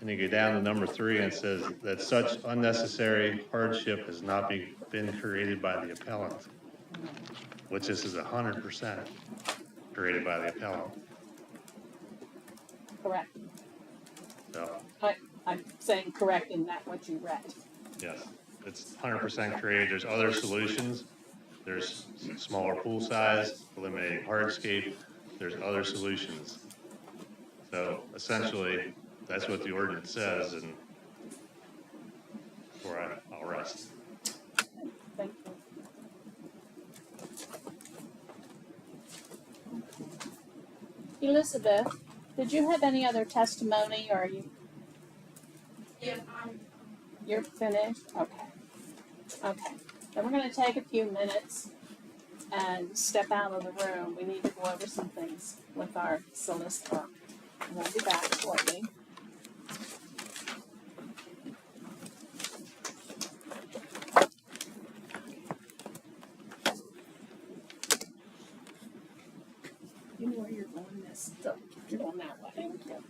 And you go down to number 3 and it says that such unnecessary hardship has not been created by the appellant, which this is 100% created by the appellant. Correct. So, I'm saying correct in that what you read. yes, it's 100% created. There's other solutions. There's smaller pool size, eliminating hardscape. There's other solutions. So essentially, that's what the ordinance says, and where I'll rest. Thank you. Elizabeth, did you have any other testimony, or are you? Yeah, You're finished? Okay. Okay. Then we're gonna take a few minutes and step out of the room. We need to go over some things with our solicitor. And we'll be back shortly. You know where you're going this, so you're going that way. Thank you.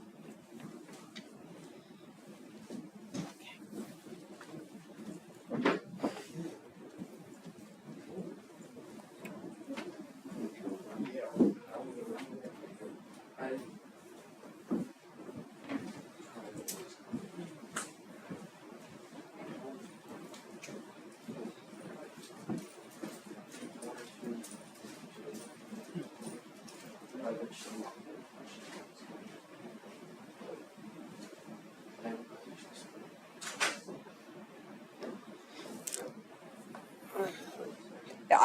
Yeah,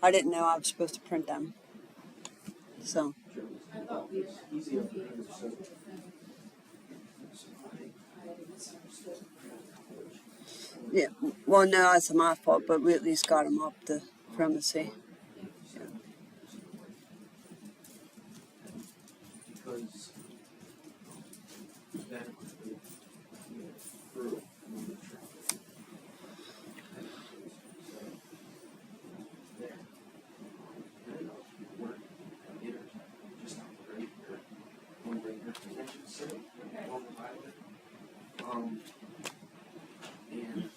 I didn't know I was supposed to print them. So, yeah, well, no, that's my fault, but we at least got them up the primacy. Because that through there. And work just not great here. One way here connection set on the highway. And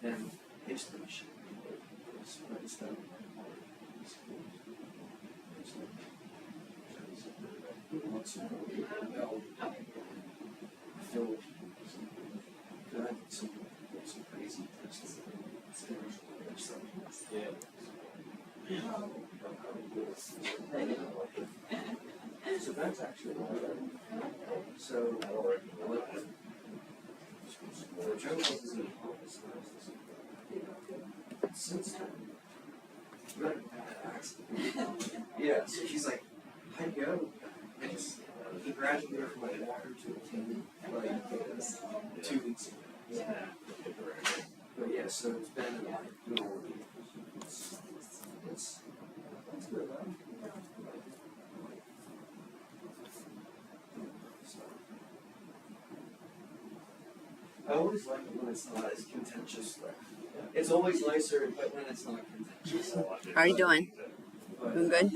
then it's the machine. It's done. want to know, I feel good, some crazy tests. Yeah. So that's actually so Joe was in the office since then. Not a bad accident. Yeah, so she's like, hi Joe. He graduated from my daughter to a team like 2 weeks ago. Yeah. But yeah, so it's been like, it's good. I always like it when it's not as contentious. It's always nicer but when it's not contentious. How are you doing? Doing good?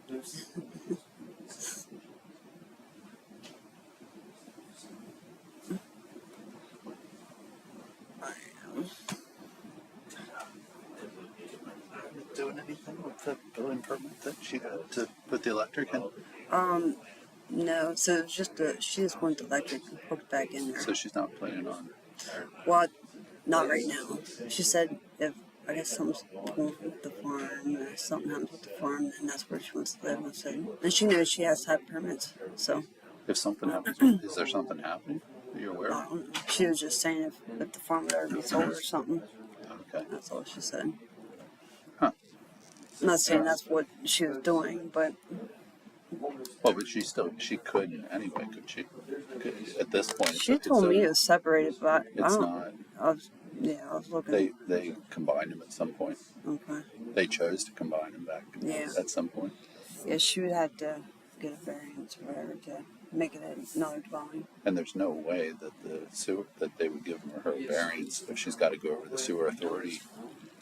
There's doing anything with the building permit that she got to put the electric in? No, so it's just she just wants the electric hooked back in there. So she's not planning on. Well, not right now. She said if I guess something's wrong with the farm, or something happens with the farm, then that's where she wants to live. I said, and she knows she has to have permits. So If something happens, is there something happening that you're aware I of? don't know. She was just saying if the farm would ever be sold or something. Okay. That's all she said. Huh. I'm not saying that's what she was doing, but Well, but she couldn't anyway, could she? At this point, she told me it was separated, but I it's don't. not. I was looking. They combined them at some point. Okay. They chose to combine them back at some point. Yeah, she would have to get a variance or whatever to make it another dwelling. And there's no way that that they would give her a variance if she's got to go over the sewer authority.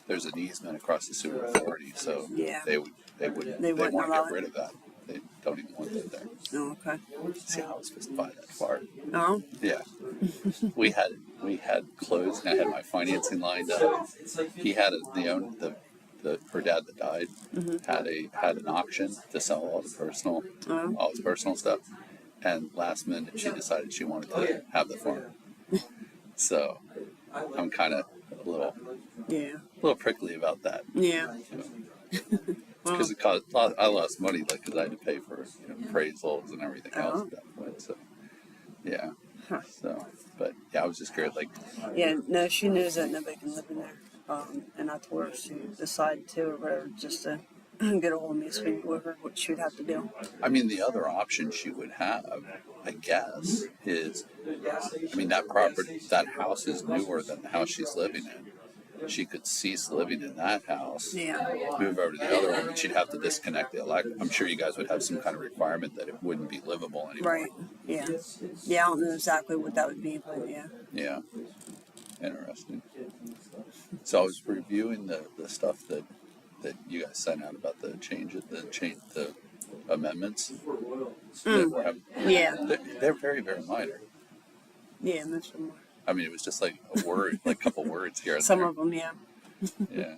There's an easement across the sewer authority, so Yeah. they want wouldn't to allow get it? rid of that. They don't even want it there. Oh, okay. See how I was supposed to buy that far? Oh. Yeah. we had closed, and I had my financing lined up. He had her dad that died had an auction to sell all his personal stuff, and last minute she decided she wanted to have the farm. So I'm kind of a little prickly about that. Yeah. Because I lost money, like, because I had to pay for appraisals and everything else at that point. So, yeah. So, but yeah, I was just scared, like. Yeah, no, she knows that nobody can live in there. And I told her if she decided to or whatever, just to get a hold of me, speak with her, what she would have to do. I mean, the other option she would have, I guess, is, I mean, that house is newer than the house she's living in. She could cease living in that house, move over to the other one, but she'd have to disconnect the electric. I'm sure you guys would have some kind of requirement that it wouldn't be livable anymore. Right. Yeah. Yeah, I don't know exactly what that would be, but yeah. Yeah. Interesting. So I was reviewing the stuff that you guys sent out about the amendments. Yeah. They're very, very minor. Yeah, most of them are. I mean, it was just like a word, like a couple words here and Some there. of them, yeah. Yeah.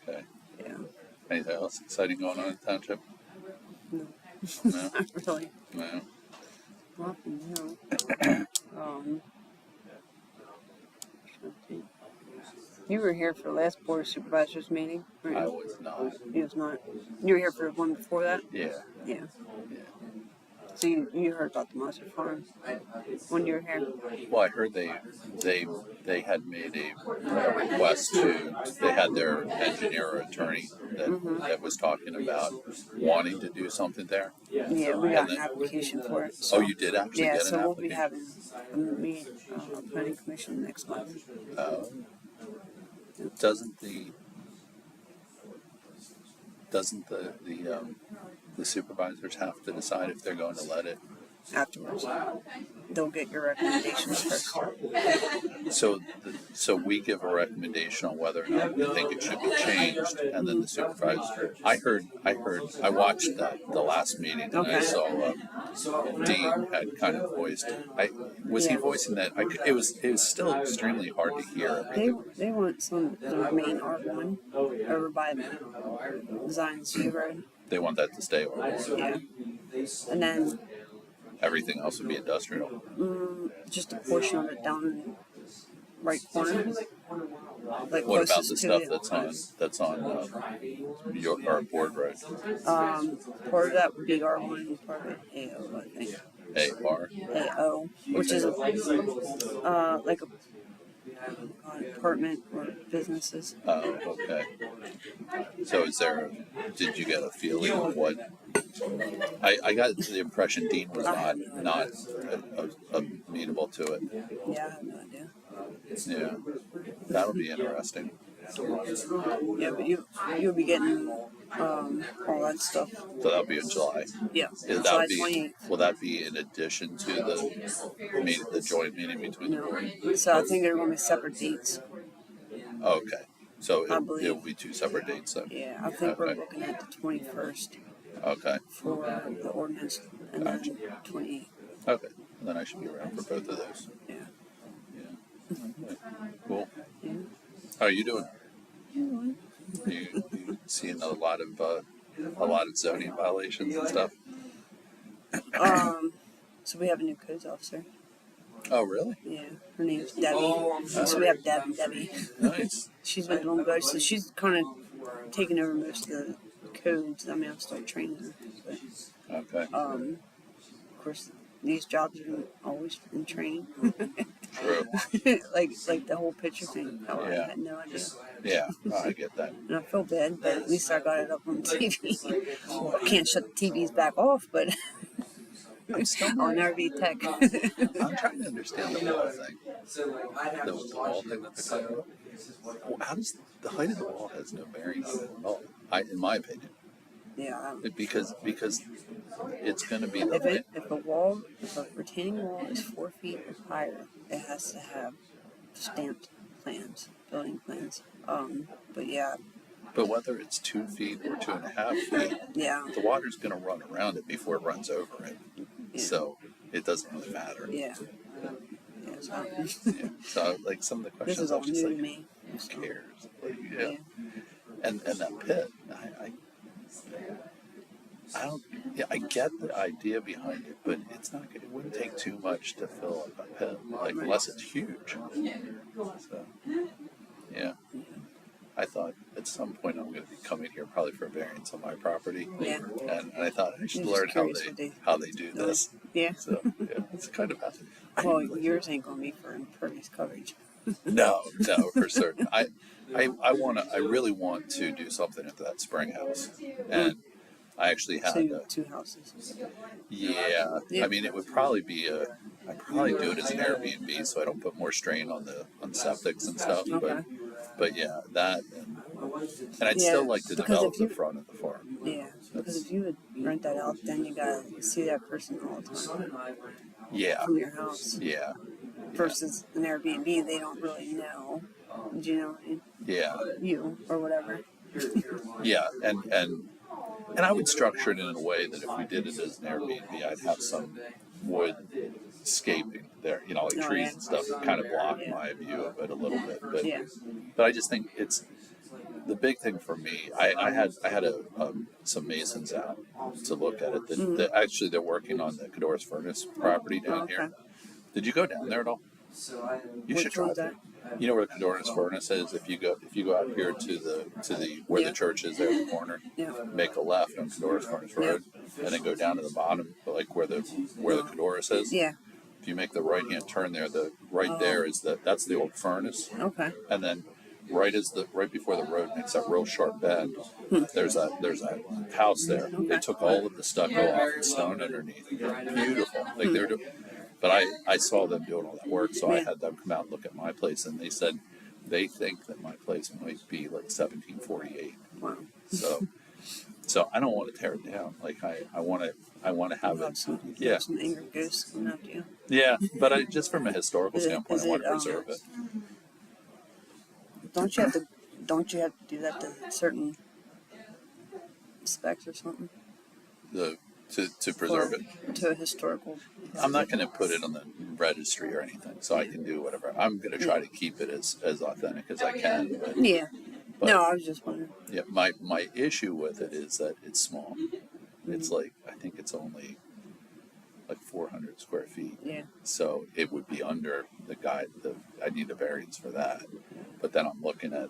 Okay. Yeah. Anything else exciting going on in the township? No. No. Not really. No. Nothing, no. You were here for the last Board of Supervisors meeting, right? I was not. You was not. You were here for the one before that? Yeah. Yeah. Yeah. So you heard about the Monster Farm when you were here? Well, I heard they had made a request they had their engineer or attorney that was talking about wanting to do something there. Yeah, we got an application for it. So. Oh, you did actually get an so we'll be application? having a meeting, planning commission next month. Doesn't the supervisors have to decide if they're going to let it afterwards? they'll get your recommendations first. So we give a recommendation on whether or not we think it should be changed, and then the supervisor. I watched the last meeting, and I saw Dean had kind of voiced. He voicing that? It was still extremely hard to hear everything. They want some to remain R1 over by the Zions View Road. They want that to stay R1. Yeah. And then everything else would be industrial. Just a portion of it down in the right corner. Like what about the stuff the, that's on our board road? Part of that would be R1 and part of it AO, I think. AO, which is like a apartment or businesses. Oh, okay. So did you get a feeling of what? I got the impression Dean was not amenable to it. Yeah, I have no idea. Yeah, that'll be interesting. Yeah, but you'll be getting all that stuff. So that'll be in July. Yeah, July 28th. Will that be in addition to the joint meeting between the board? So I think they're going to be separate dates. Okay, so I it'll be two separate dates then. Yeah, I think we're looking at the 21st. Okay. For the ordinance, and then 28th. Okay, and then I should be around for both of those. Yeah. Okay. Cool. Yeah. How are you doing? You seeing a lot of zoning violations and stuff? So we have a new codes officer. Oh, really? Yeah, her name's Debbie. So we have Deb and Debbie. Nice. She's been doing good, so she's kind of taking over most of the codes. I mean, I'm still training her. But, okay. Of course, these jobs are always in training. True. like the whole picture thing. I had no idea. Yeah, I get that. And I feel bad, but at least I got it up on TV. I can't shut the TVs back off, but I'll never be tech. I'm trying to understand the wall thing. The wall thing that they're talking about. How does the height of the wall has no bearing on it at all? In my opinion. Yeah. Because it's going to be if a retaining wall is 4 feet or higher, it has to have stamped plans, building plans. But yeah. But whether it's 2 feet or 2.5 feet, the water's going to run around it before it runs over it. Yeah. So it doesn't really matter. Yeah. So like some of the questions, this is all just new like, to me. who cares? Like, yeah. And that pit, I don't. Yeah, I get the idea behind it, but it's not. It wouldn't take too much to fill up a pit, like unless it's huge. So, yeah. I thought at some point I'm going to be coming here probably for a variance on my property. Yeah. And I thought I should learn how they do this. Yeah. So yeah, it's kind of happening. Well, yours ain't going to be for impervious coverage. No, for certain. I really want to do something at that spring house, and I actually had two houses. Yeah, I mean it would probably be I'd probably do it as an Airbnb so I don't put more strain on septics and stuff. Okay. But yeah, that and I'd still like to develop the front of the farm. Yeah, because if you would rent that out, then you gotta see that person all the time. Yeah. From your house. Yeah. Versus an Airbnb, they don't really know. Do you know? Yeah. You or whatever. Yeah, and I would structure it in a way that if we did it as an Airbnb, I'd have some wood scaping there, like trees and stuff that kind of block my view of it a little bit. But I just think it's the big thing for me. I had some masons out to look at it. That actually they're working on the Cadorus Furnace property down here. Did you go down there at all? You should try that. You know where the Cadorus Furnace is? If you go out here to the where the church is there in the corner, make a left on Cadorus Furnace Road, and then go down to the bottom, like where the Cadorus is. Yeah. If you make the right hand turn there, there is that's the old furnace. Okay. And then right before the road makes that real sharp bend, there's a house there. They took all of the stucco off the stone underneath. Beautiful. Like they're doing. But I saw them doing all that work, so I had them come out and look at my place, and they said they think that my place might be like 1748. Wow. So I don't want to tear it down. Like I want to I want to have You'll it. have some, Yeah. some angry ghosts coming after you. Yeah, but just from a historical Is it- standpoint, is I want it, to preserve it. Don't you have to? Don't you have to do that to certain specs or something? To preserve it. To a historical. I'm not going to put it on the registry or anything, so I can do whatever. I'm going to try to keep it as authentic as I can. Yeah. But, No, I was just wondering. Yeah, my issue with it is that it's small. It's like, I think it's only like 400 square feet. Yeah. So it would be under I need a variance for that. But then I'm looking at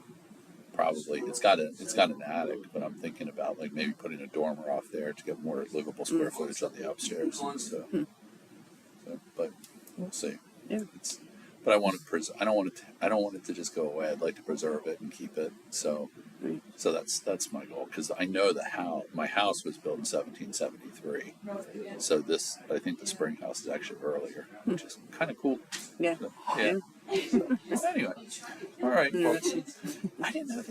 probably, it's got an attic, but I'm thinking about like maybe putting a dormer off there to get more livable square footage on the upstairs. So, but we'll see. Yeah. But I want to I don't want it to just go away. I'd like to preserve it and keep it. So that's my goal, because I know my house was built in 1773. So I think the spring house is actually earlier, which is kind of cool. Yeah. So, yeah. So, anyway, all right. Well, I didn't know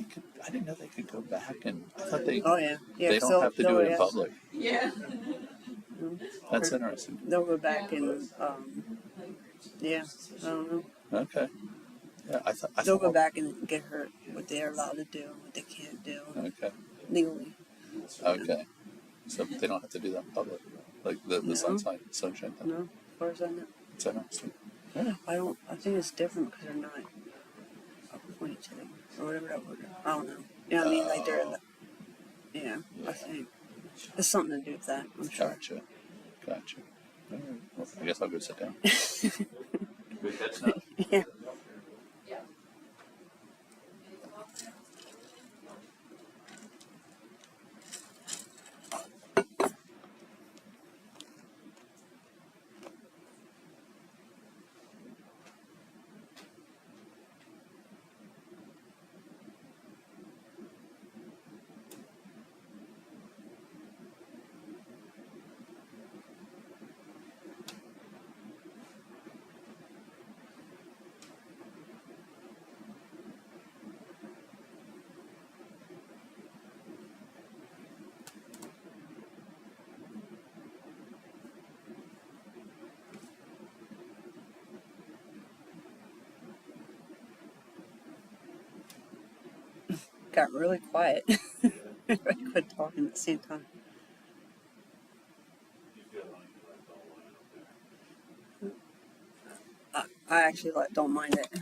they could go back, and I thought they. Oh yeah. Yeah. They don't have to do it in public. Yeah. That's interesting. They'll go back and yeah. I don't know. Okay. Yeah, I thought They'll go back and get her what they're allowed to do, what they can't do. Okay. Legally. Okay. So they don't have to do that in public, like the sunshine thing. No, as far as I know. It's interesting. I think it's different because they're not appointed or whatever that word. I don't know. You know what I mean? Like they're. Yeah, I think it's something to do with that. I'm sure. Gotcha. All right. Well, I guess I'll go sit down. Yeah. Got really quiet. I quit talking at the same time. I actually don't mind it.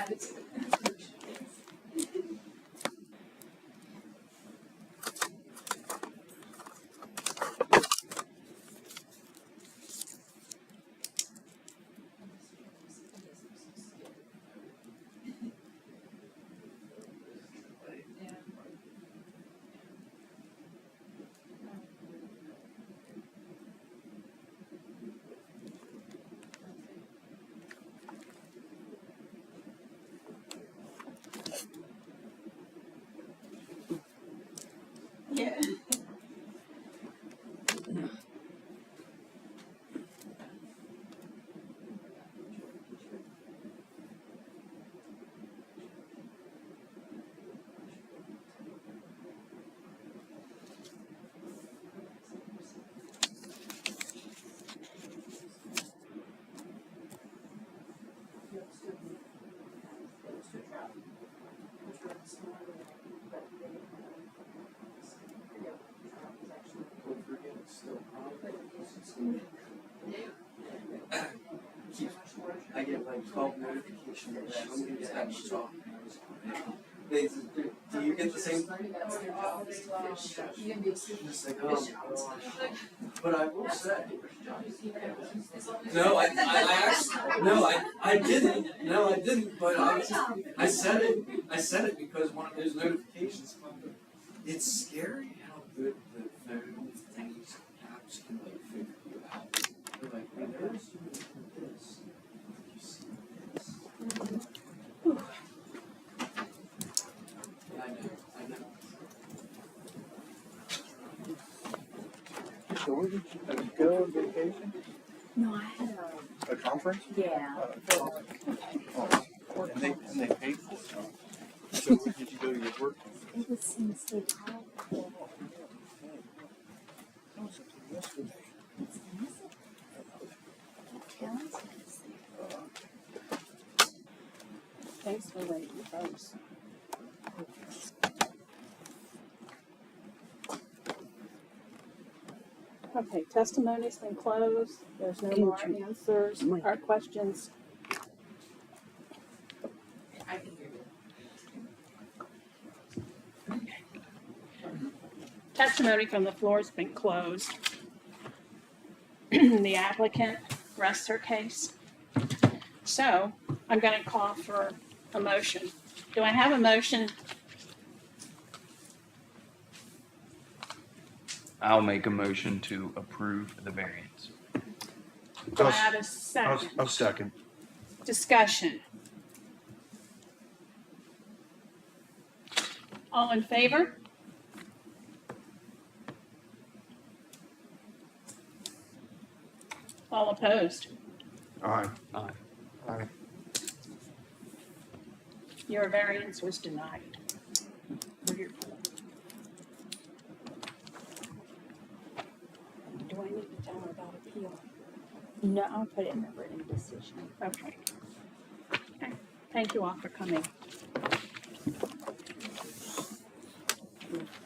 added to the conclusion. Yeah. I get like 12 notifications of that. I'm gonna have to talk. Do you get the same thing? Just like, oh my gosh. But I will say. No, I actually, no, I didn't. No, I didn't, but I said it because one of those notifications come through. It's scary how good the phone things apps can like figure you out. They're like, hey, there's this. You see this. Yeah, I know. So where did you go on vacation? No, I had A conference? yeah. And they paid for it, huh? So where did you go to your work? It was in State Hall. I was up there yesterday. Thanks for waiting, folks. Okay, testimony's been closed. There's no more answers or questions. I can hear you. Testimony from the floor has been closed. The applicant rests her case. So I'm going to call for a motion. Do I have a motion? I'll make a motion to approve the variance. Do I have a second? I'll second. Discussion. All in favor? All opposed? Aye. Aye. Aye. Your variance was denied. For your pool. Do I need to tell her about appeal? No, I'll put it in the written decision. Okay. Okay. Thank you all for coming.